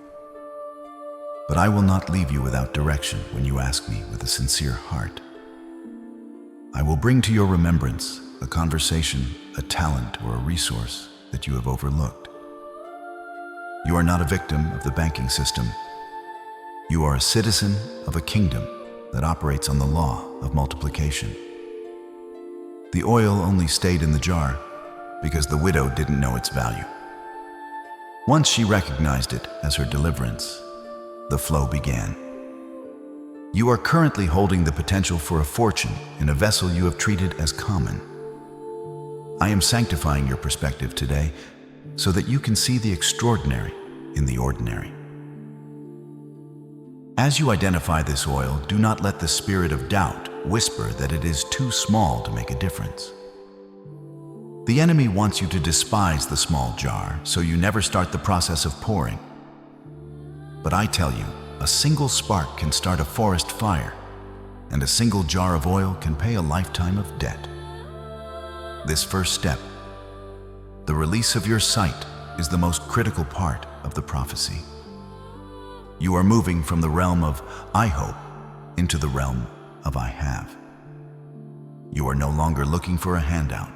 But I will not leave you without direction when you ask me with a sincere heart. I will bring to your remembrance a conversation, a talent, or a resource that you have overlooked. You are not a victim of the banking system. You are a citizen of a kingdom that operates on the law of multiplication. The oil only stayed in the jar because the widow didn't know its value. Once she recognized it as her deliverance, the flow began. You are currently holding the potential for a fortune in a vessel you have treated as common. I am sanctifying your perspective today so that you can see the extraordinary in the ordinary. As you identify this oil, do not let the spirit of doubt whisper that it is too small to make a difference. The enemy wants you to despise the small jar, so you never start the process of pouring. But I tell you, a single spark can start a forest fire, and a single jar of oil can pay a lifetime of debt. This first step, the release of your sight, is the most critical part of the prophecy. You are moving from the realm of I hope into the realm of I have. You are no longer looking for a handout.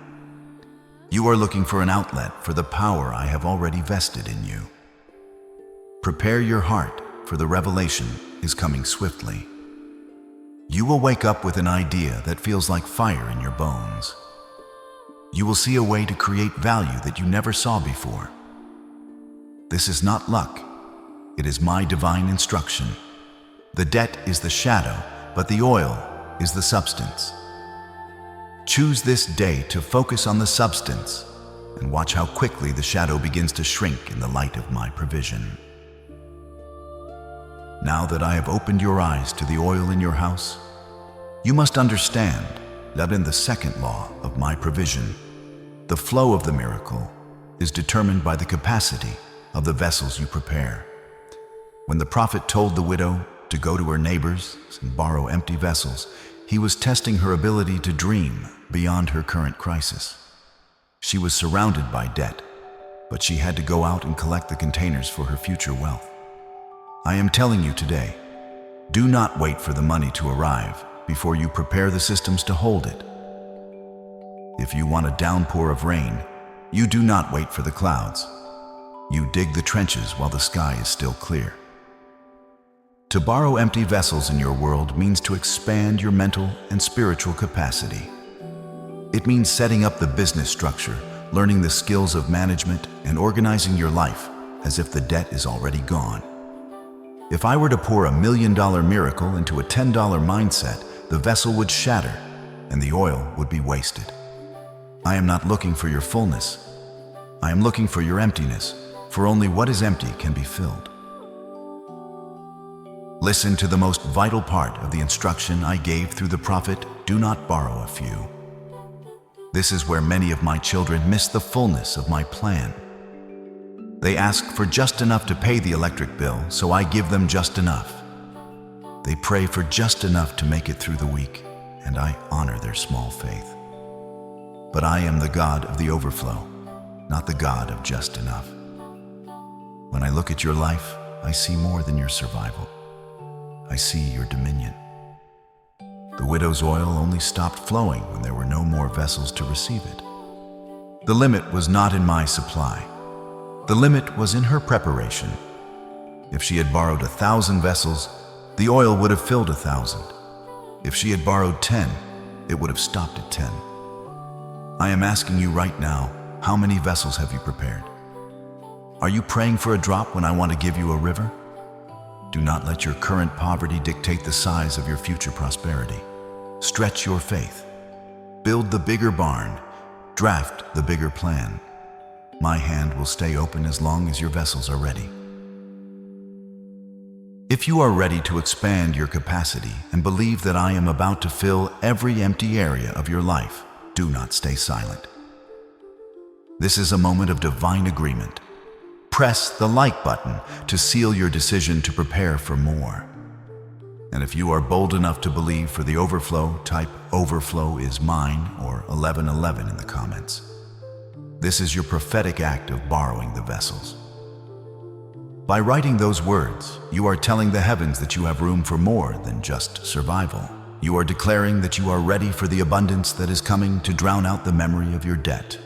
You are looking for an outlet for the power I have already vested in you. Prepare your heart, for the revelation is coming swiftly. You will wake up with an idea that feels like fire in your bones. You will see a way to create value that you never saw before. This is not luck. It is my divine instruction. The debt is the shadow, but the oil is the substance. Choose this day to focus on the substance and watch how quickly the shadow begins to shrink in the light of my provision. Now that I have opened your eyes to the oil in your house, you must understand that in the second law of my provision, the flow of the miracle is determined by the capacity of the vessels you prepare. When the prophet told the widow to go to her neighbors and borrow empty vessels, he was testing her ability to dream beyond her current crisis. She was surrounded by debt, but she had to go out and collect the containers for her future wealth. I am telling you today, do not wait for the money to arrive before you prepare the systems to hold it. If you want a downpour of rain, you do not wait for the clouds. You dig the trenches while the sky is still clear. To borrow empty vessels in your world means to expand your mental and spiritual capacity. It means setting up the business structure, learning the skills of management, and organizing your life as if the debt is already gone. If I were to pour $1 million miracle into a $10 mindset, the vessel would shatter and the oil would be wasted. I am not looking for your fullness. I am looking for your emptiness, for only what is empty can be filled. Listen to the most vital part of the instruction I gave through the prophet, do not borrow a few. This is where many of my children miss the fullness of my plan. They ask for just enough to pay the electric bill, so I give them just enough. They pray for just enough to make it through the week, and I honor their small faith. But I am the God of the overflow, not the God of just enough. When I look at your life, I see more than your survival. I see your dominion. The widow's oil only stopped flowing when there were no more vessels to receive it. The limit was not in my supply. The limit was in her preparation. If she had borrowed 1,000 vessels, the oil would have filled 1,000. If she had borrowed 10, it would have stopped at 10. I am asking you right now, how many vessels have you prepared? Are you praying for a drop when I want to give you a river? Do not let your current poverty dictate the size of your future prosperity. Stretch your faith. Build the bigger barn. Draft the bigger plan. My hand will stay open as long as your vessels are ready. If you are ready to expand your capacity and believe that I am about to fill every empty area of your life, do not stay silent. This is a moment of divine agreement. Press the like button to seal your decision to prepare for more. And if you are bold enough to believe for the overflow, type "overflow is mine" or 1111 in the comments. This is your prophetic act of borrowing the vessels. By writing those words, you are telling the heavens that you have room for more than just survival. You are declaring that you are ready for the abundance that is coming to drown out the memory of your debt.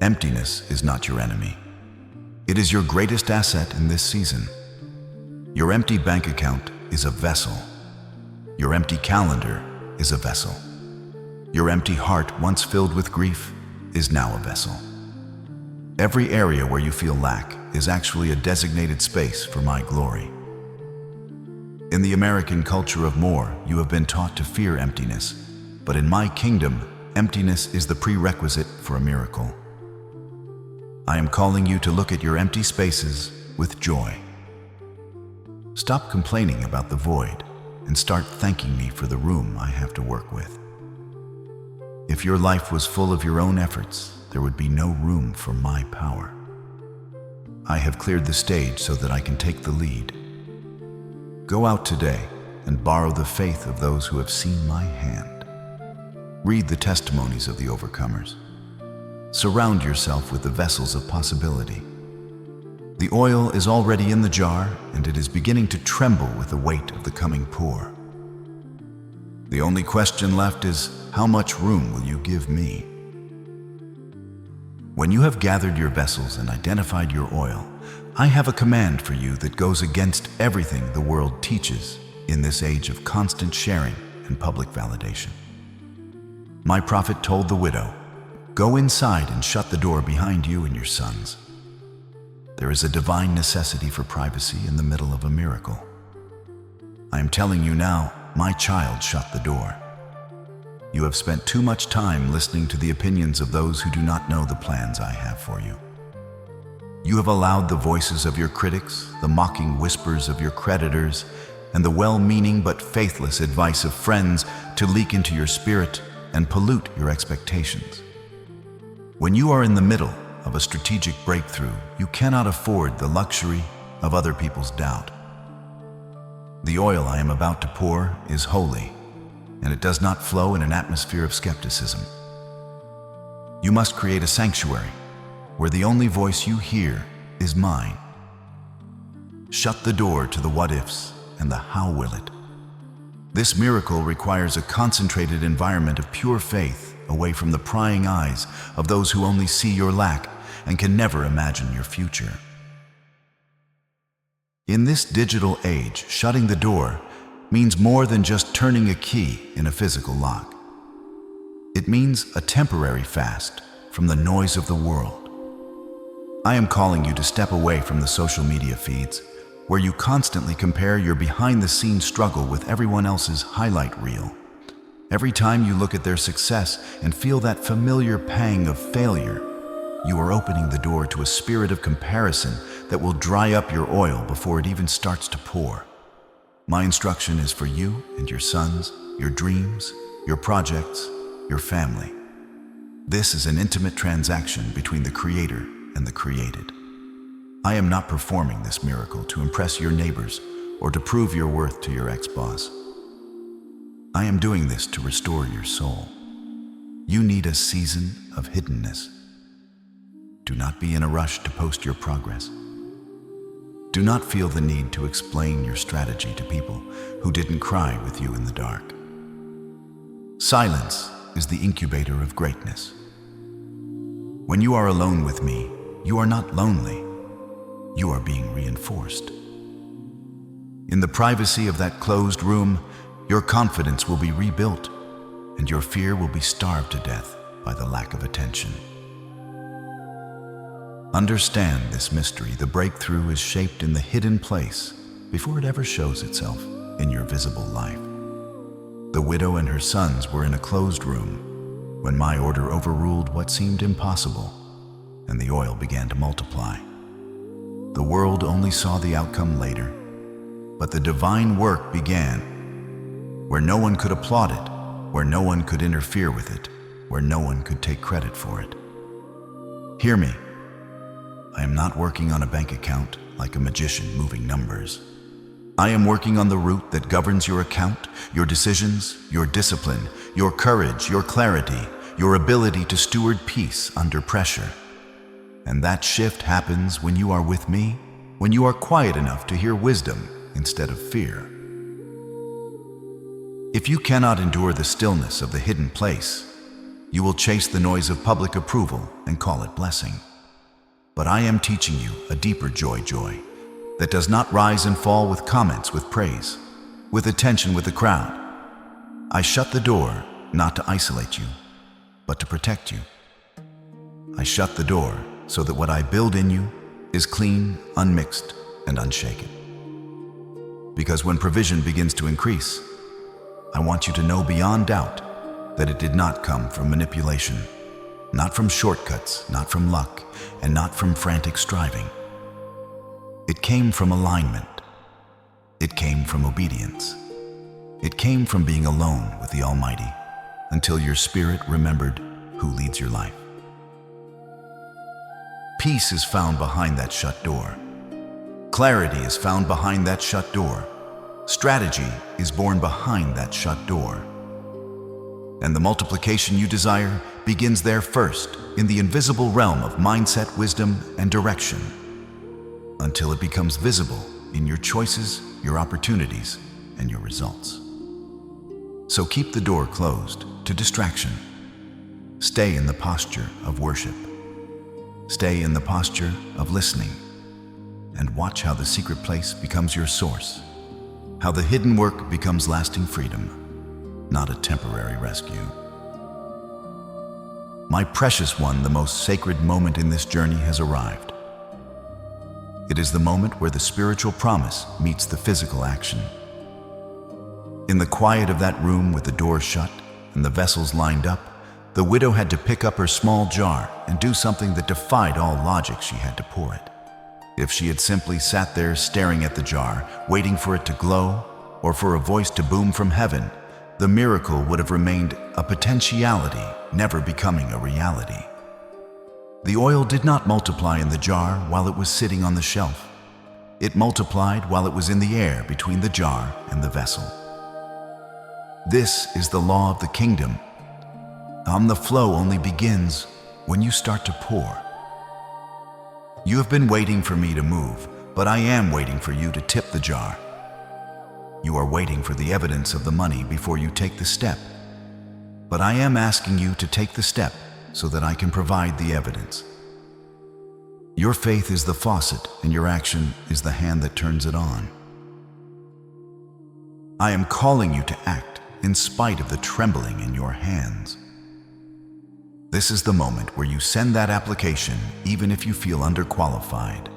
Emptiness is not your enemy. It is your greatest asset in this season. Your empty bank account is a vessel. Your empty calendar is a vessel. Your empty heart, once filled with grief, is now a vessel. Every area where you feel lack is actually a designated space for my glory. In the American culture of more, you have been taught to fear emptiness, but in my kingdom, emptiness is the prerequisite for a miracle. I am calling you to look at your empty spaces with joy. Stop complaining about the void and start thanking me for the room I have to work with. If your life was full of your own efforts, there would be no room for my power. I have cleared the stage so that I can take the lead. Go out today and borrow the faith of those who have seen my hand. Read the testimonies of the overcomers. Surround yourself with the vessels of possibility. The oil is already in the jar, and it is beginning to tremble with the weight of the coming pour. The only question left is, how much room will you give me? When you have gathered your vessels and identified your oil, I have a command for you that goes against everything the world teaches in this age of constant sharing and public validation. My prophet told the widow, "Go inside and shut the door behind you and your sons." There is a divine necessity for privacy in the middle of a miracle. I am telling you now, my child, shut the door. You have spent too much time listening to the opinions of those who do not know the plans I have for you. You have allowed the voices of your critics, the mocking whispers of your creditors, and the well-meaning but faithless advice of friends to leak into your spirit and pollute your expectations. When you are in the middle of a strategic breakthrough, you cannot afford the luxury of other people's doubt. The oil I am about to pour is holy, and it does not flow in an atmosphere of skepticism. You must create a sanctuary where the only voice you hear is mine. Shut the door to the what-ifs and the how will it. This miracle requires a concentrated environment of pure faith, away from the prying eyes of those who only see your lack and can never imagine your future. In this digital age, shutting the door means more than just turning a key in a physical lock. It means a temporary fast from the noise of the world. I am calling you to step away from the social media feeds, where you constantly compare your behind-the-scenes struggle with everyone else's highlight reel. Every time you look at their success and feel that familiar pang of failure, you are opening the door to a spirit of comparison that will dry up your oil before it even starts to pour. My instruction is for you and your sons, your dreams, your projects, your family. This is an intimate transaction between the Creator and the created. I am not performing this miracle to impress your neighbors or to prove your worth to your ex-boss. I am doing this to restore your soul. You need a season of hiddenness. Do not be in a rush to post your progress. Do not feel the need to explain your strategy to people who didn't cry with you in the dark. Silence is the incubator of greatness. When you are alone with me, you are not lonely. You are being reinforced. In the privacy of that closed room, your confidence will be rebuilt, and your fear will be starved to death by the lack of attention. Understand this mystery. The breakthrough is shaped in the hidden place before it ever shows itself in your visible life. The widow and her sons were in a closed room when my order overruled what seemed impossible, and the oil began to multiply. The world only saw the outcome later, but the divine work began where no one could applaud it, where no one could interfere with it, where no one could take credit for it. Hear me. I am not working on a bank account like a magician moving numbers. I am working on the root that governs your account, your decisions, your discipline, your courage, your clarity, your ability to steward peace under pressure. And that shift happens when you are with me, when you are quiet enough to hear wisdom instead of fear. If you cannot endure the stillness of the hidden place, you will chase the noise of public approval and call it blessing. But I am teaching you a deeper joy that does not rise and fall with comments, with praise, with attention with the crowd. I shut the door not to isolate you, but to protect you. I shut the door so that what I build in you is clean, unmixed, and unshaken. Because when provision begins to increase, I want you to know beyond doubt that it did not come from manipulation, not from shortcuts, not from luck, and not from frantic striving. It came from alignment. It came from obedience. It came from being alone with the Almighty until your spirit remembered who leads your life. Peace is found behind that shut door. Clarity is found behind that shut door. Strategy is born behind that shut door. And the multiplication you desire begins there first, in the invisible realm of mindset, wisdom, and direction, until it becomes visible in your choices, your opportunities, and your results. So keep the door closed to distraction. Stay in the posture of worship. Stay in the posture of listening. and watch how the secret place becomes your source, how the hidden work becomes lasting freedom, not a temporary rescue. My precious one, the most sacred moment in this journey has arrived. It is the moment where the spiritual promise meets the physical action. In the quiet of that room with the doors shut and the vessels lined up, the widow had to pick up her small jar and do something that defied all logic. She had to pour it. If she had simply sat there staring at the jar, waiting for it to glow, or for a voice to boom from heaven, the miracle would have remained a potentiality, never becoming a reality. The oil did not multiply in the jar while it was sitting on the shelf. It multiplied while it was in the air between the jar and the vessel. This is the law of the kingdom. The flow only begins when you start to pour. You have been waiting for me to move, but I am waiting for you to tip the jar. You are waiting for the evidence of the money before you take the step. But I am asking you to take the step so that I can provide the evidence. Your faith is the faucet, and your action is the hand that turns it on. I am calling you to act in spite of the trembling in your hands. This is the moment where you send that application even if you feel underqualified.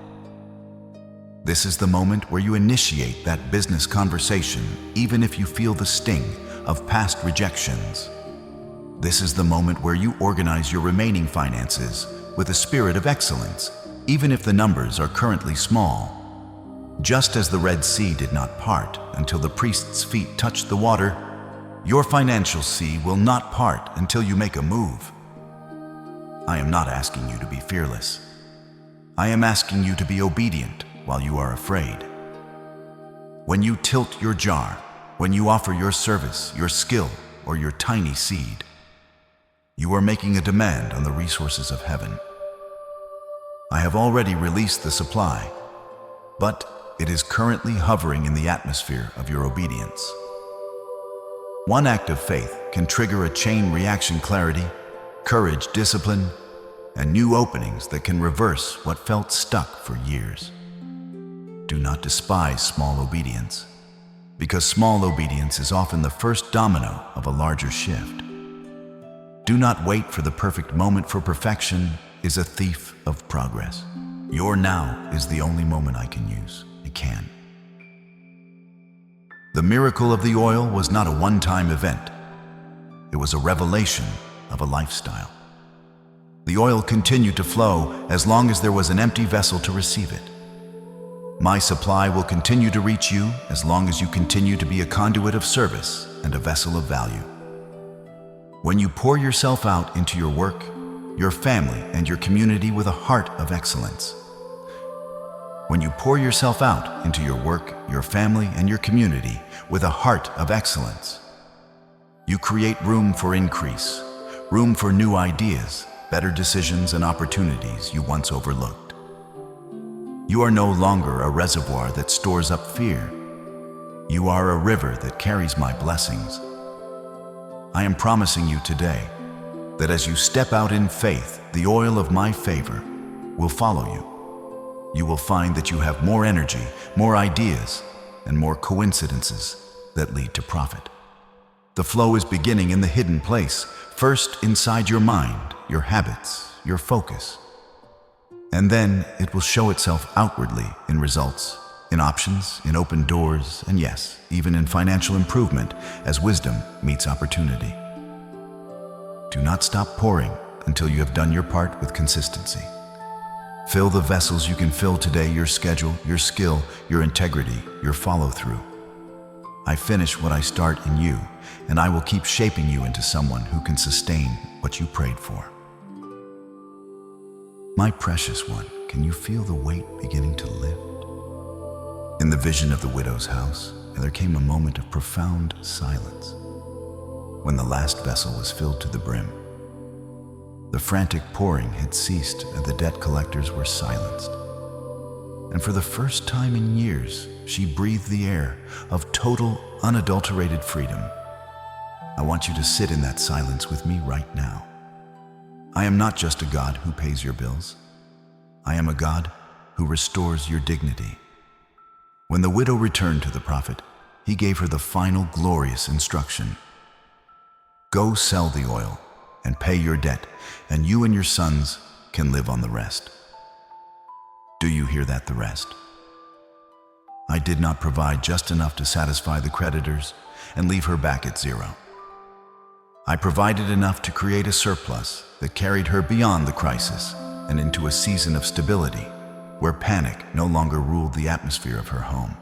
This is the moment where you initiate that business conversation even if you feel the sting of past rejections. This is the moment where you organize your remaining finances with a spirit of excellence, even if the numbers are currently small. Just as the Red Sea did not part until the priest's feet touched the water, your financial sea will not part until you make a move. I am not asking you to be fearless. I am asking you to be obedient while you are afraid. When you tilt your jar, when you offer your service, your skill, or your tiny seed, you are making a demand on the resources of heaven. I have already released the supply, but it is currently hovering in the atmosphere of your obedience. One act of faith can trigger a chain reaction: clarity, courage, discipline, and new openings that can reverse what felt stuck for years. Do not despise small obedience, because small obedience is often the first domino of a larger shift. Do not wait for the perfect moment, for perfection is a thief of progress. Your now is the only moment I can use. I can. The miracle of the oil was not a one-time event. It was a revelation of a lifestyle. The oil continued to flow as long as there was an empty vessel to receive it. My supply will continue to reach you as long as you continue to be a conduit of service and a vessel of value. When you pour yourself out into your work, your family, and your community with a heart of excellence. When you pour yourself out into your work, your family, and your community with a heart of excellence, you create room for increase, room for new ideas, better decisions, and opportunities you once overlooked. You are no longer a reservoir that stores up fear. You are a river that carries my blessings. I am promising you today that as you step out in faith, the oil of my favor will follow you. You will find that you have more energy, more ideas, and more coincidences that lead to profit. The flow is beginning in the hidden place, first inside your mind, your habits, your focus. And then it will show itself outwardly in results, in options, in open doors, and yes, even in financial improvement as wisdom meets opportunity. Do not stop pouring until you have done your part with consistency. Fill the vessels you can fill today: your schedule, your skill, your integrity, your follow-through. I finish what I start in you, and I will keep shaping you into someone who can sustain what you prayed for. My precious one, can you feel the weight beginning to lift? In the vision of the widow's house, there came a moment of profound silence. When the last vessel was filled to the brim, the frantic pouring had ceased and the debt collectors were silenced. And for the first time in years, she breathed the air of total, unadulterated freedom. I want you to sit in that silence with me right now. I am not just a God who pays your bills. I am a God who restores your dignity. When the widow returned to the prophet, he gave her the final glorious instruction. Go sell the oil and pay your debt, and you and your sons can live on the rest. Do you hear that, the rest? I did not provide just enough to satisfy the creditors and leave her back at zero. I provided enough to create a surplus that carried her beyond the crisis and into a season of stability where panic no longer ruled the atmosphere of her home.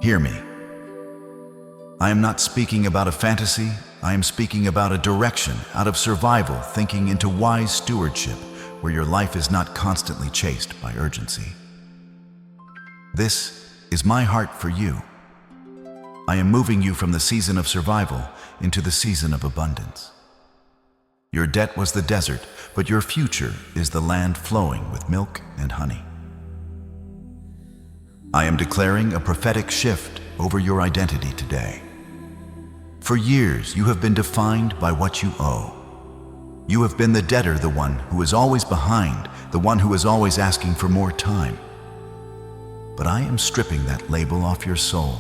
Hear me. I am not speaking about a fantasy. I am speaking about a direction out of survival thinking into wise stewardship where your life is not constantly chased by urgency. This is my heart for you. I am moving you from the season of survival into the season of abundance. Your debt was the desert, but your future is the land flowing with milk and honey. I am declaring a prophetic shift over your identity today. For years, you have been defined by what you owe. You have been the debtor, the one who is always behind, the one who is always asking for more time. But I am stripping that label off your soul.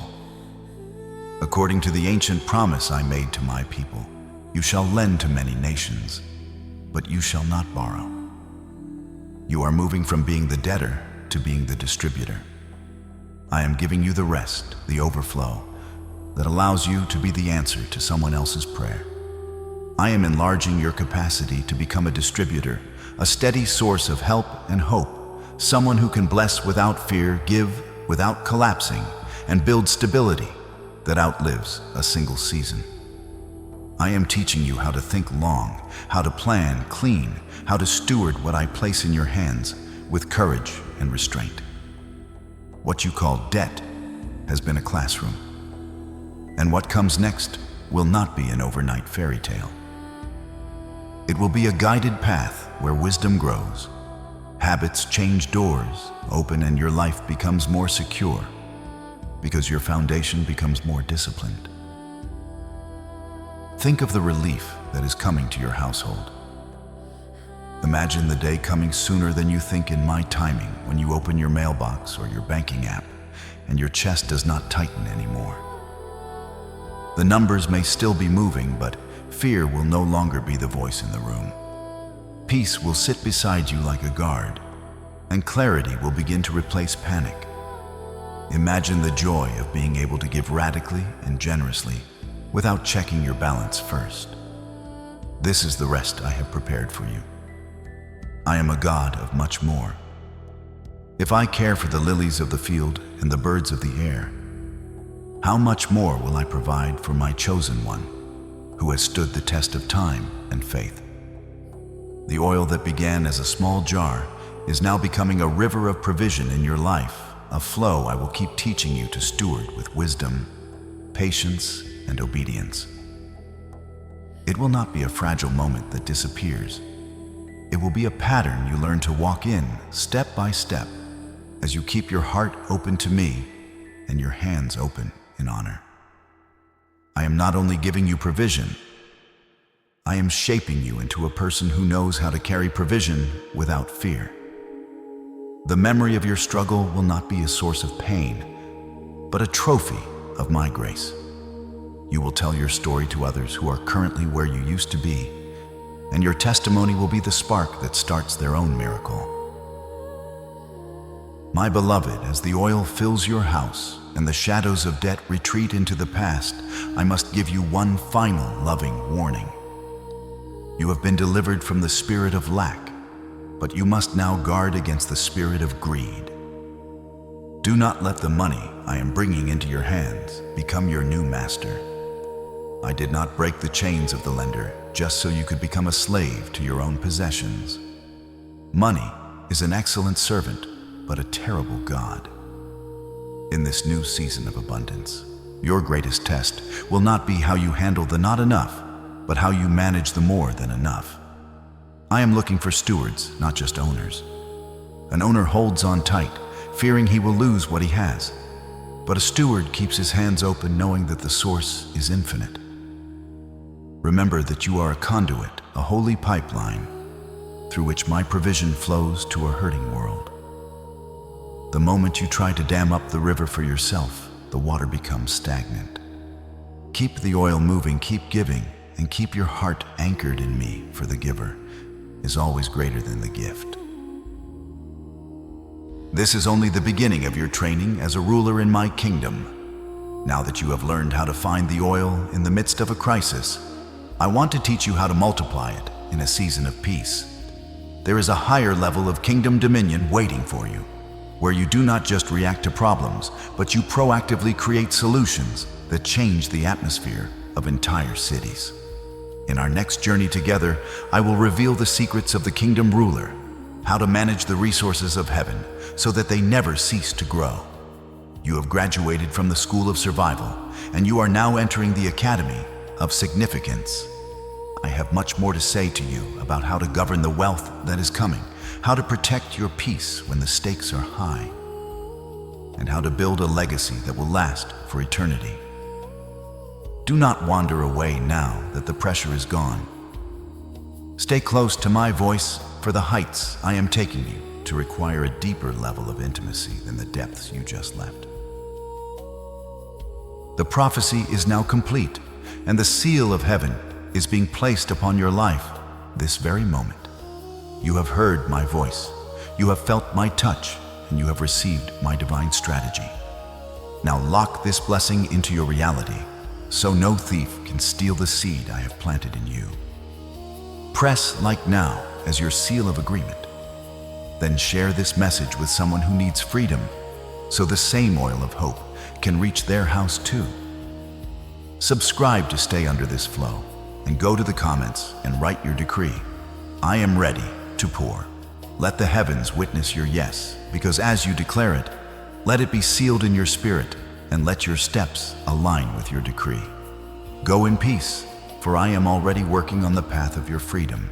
According to the ancient promise I made to my people, you shall lend to many nations, but you shall not borrow. You are moving from being the debtor to being the distributor. I am giving you the rest, the overflow, that allows you to be the answer to someone else's prayer. I am enlarging your capacity to become a distributor, a steady source of help and hope, someone who can bless without fear, give without collapsing, and build stability that outlives a single season. I am teaching you how to think long, how to plan clean, how to steward what I place in your hands with courage and restraint. What you call debt has been a classroom, and what comes next will not be an overnight fairy tale. It will be a guided path where wisdom grows, habits change doors open, and your life becomes more secure because your foundation becomes more disciplined. Think of the relief that is coming to your household. Imagine the day coming sooner than you think in my timing when you open your mailbox or your banking app and your chest does not tighten anymore. The numbers may still be moving, but fear will no longer be the voice in the room. Peace will sit beside you like a guard, and clarity will begin to replace panic. Imagine the joy of being able to give radically and generously without checking your balance first. This is the rest I have prepared for you. I am a God of much more. If I care for the lilies of the field and the birds of the air, how much more will I provide for my chosen one, who has stood the test of time and faith? The oil that began as a small jar is now becoming a river of provision in your life, a flow I will keep teaching you to steward with wisdom, patience, and obedience. It will not be a fragile moment that disappears. It will be a pattern you learn to walk in step by step as you keep your heart open to me and your hands open in honor. I am not only giving you provision, I am shaping you into a person who knows how to carry provision without fear. The memory of your struggle will not be a source of pain, but a trophy of my grace. You will tell your story to others who are currently where you used to be, and your testimony will be the spark that starts their own miracle. My beloved, as the oil fills your house and the shadows of debt retreat into the past, I must give you one final loving warning. You have been delivered from the spirit of lack, but you must now guard against the spirit of greed. Do not let the money I am bringing into your hands become your new master. I did not break the chains of the lender just so you could become a slave to your own possessions. Money is an excellent servant, but a terrible God. In this new season of abundance, your greatest test will not be how you handle the not enough, but how you manage the more than enough. I am looking for stewards, not just owners. An owner holds on tight, fearing he will lose what he has, but a steward keeps his hands open knowing that the source is infinite. Remember that you are a conduit, a holy pipeline, through which my provision flows to a hurting world. The moment you try to dam up the river for yourself, the water becomes stagnant. Keep the oil moving, keep giving, and keep your heart anchored in me, for the giver is always greater than the gift. This is only the beginning of your training as a ruler in my kingdom. Now that you have learned how to find the oil in the midst of a crisis, I want to teach you how to multiply it in a season of peace. There is a higher level of kingdom dominion waiting for you, where you do not just react to problems, but you proactively create solutions that change the atmosphere of entire cities. In our next journey together, I will reveal the secrets of the kingdom ruler, how to manage the resources of heaven so that they never cease to grow. You have graduated from the School of Survival, and you are now entering the Academy of Significance. I have much more to say to you about how to govern the wealth that is coming, how to protect your peace when the stakes are high, and how to build a legacy that will last for eternity. Do not wander away now that the pressure is gone. Stay close to my voice, for the heights I am taking you to require a deeper level of intimacy than the depths you just left. The prophecy is now complete, and the seal of heaven is being placed upon your life this very moment. You have heard my voice, you have felt my touch, and you have received my divine strategy. Now lock this blessing into your reality, so no thief can steal the seed I have planted in you. Press like now as your seal of agreement. Then share this message with someone who needs freedom, so the same oil of hope can reach their house too. Subscribe to stay under this flow, and go to the comments and write your decree. I am ready to pour. Let the heavens witness your yes, because as you declare it, let it be sealed in your spirit, and let your steps align with your decree. Go in peace, for I am already working on the path of your freedom,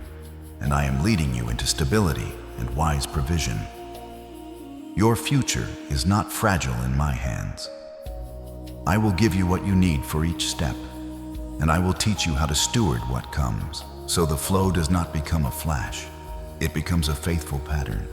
and I am leading you into stability and wise provision. Your future is not fragile in my hands. I will give you what you need for each step, and I will teach you how to steward what comes, so the flow does not become a flash. It becomes a faithful pattern.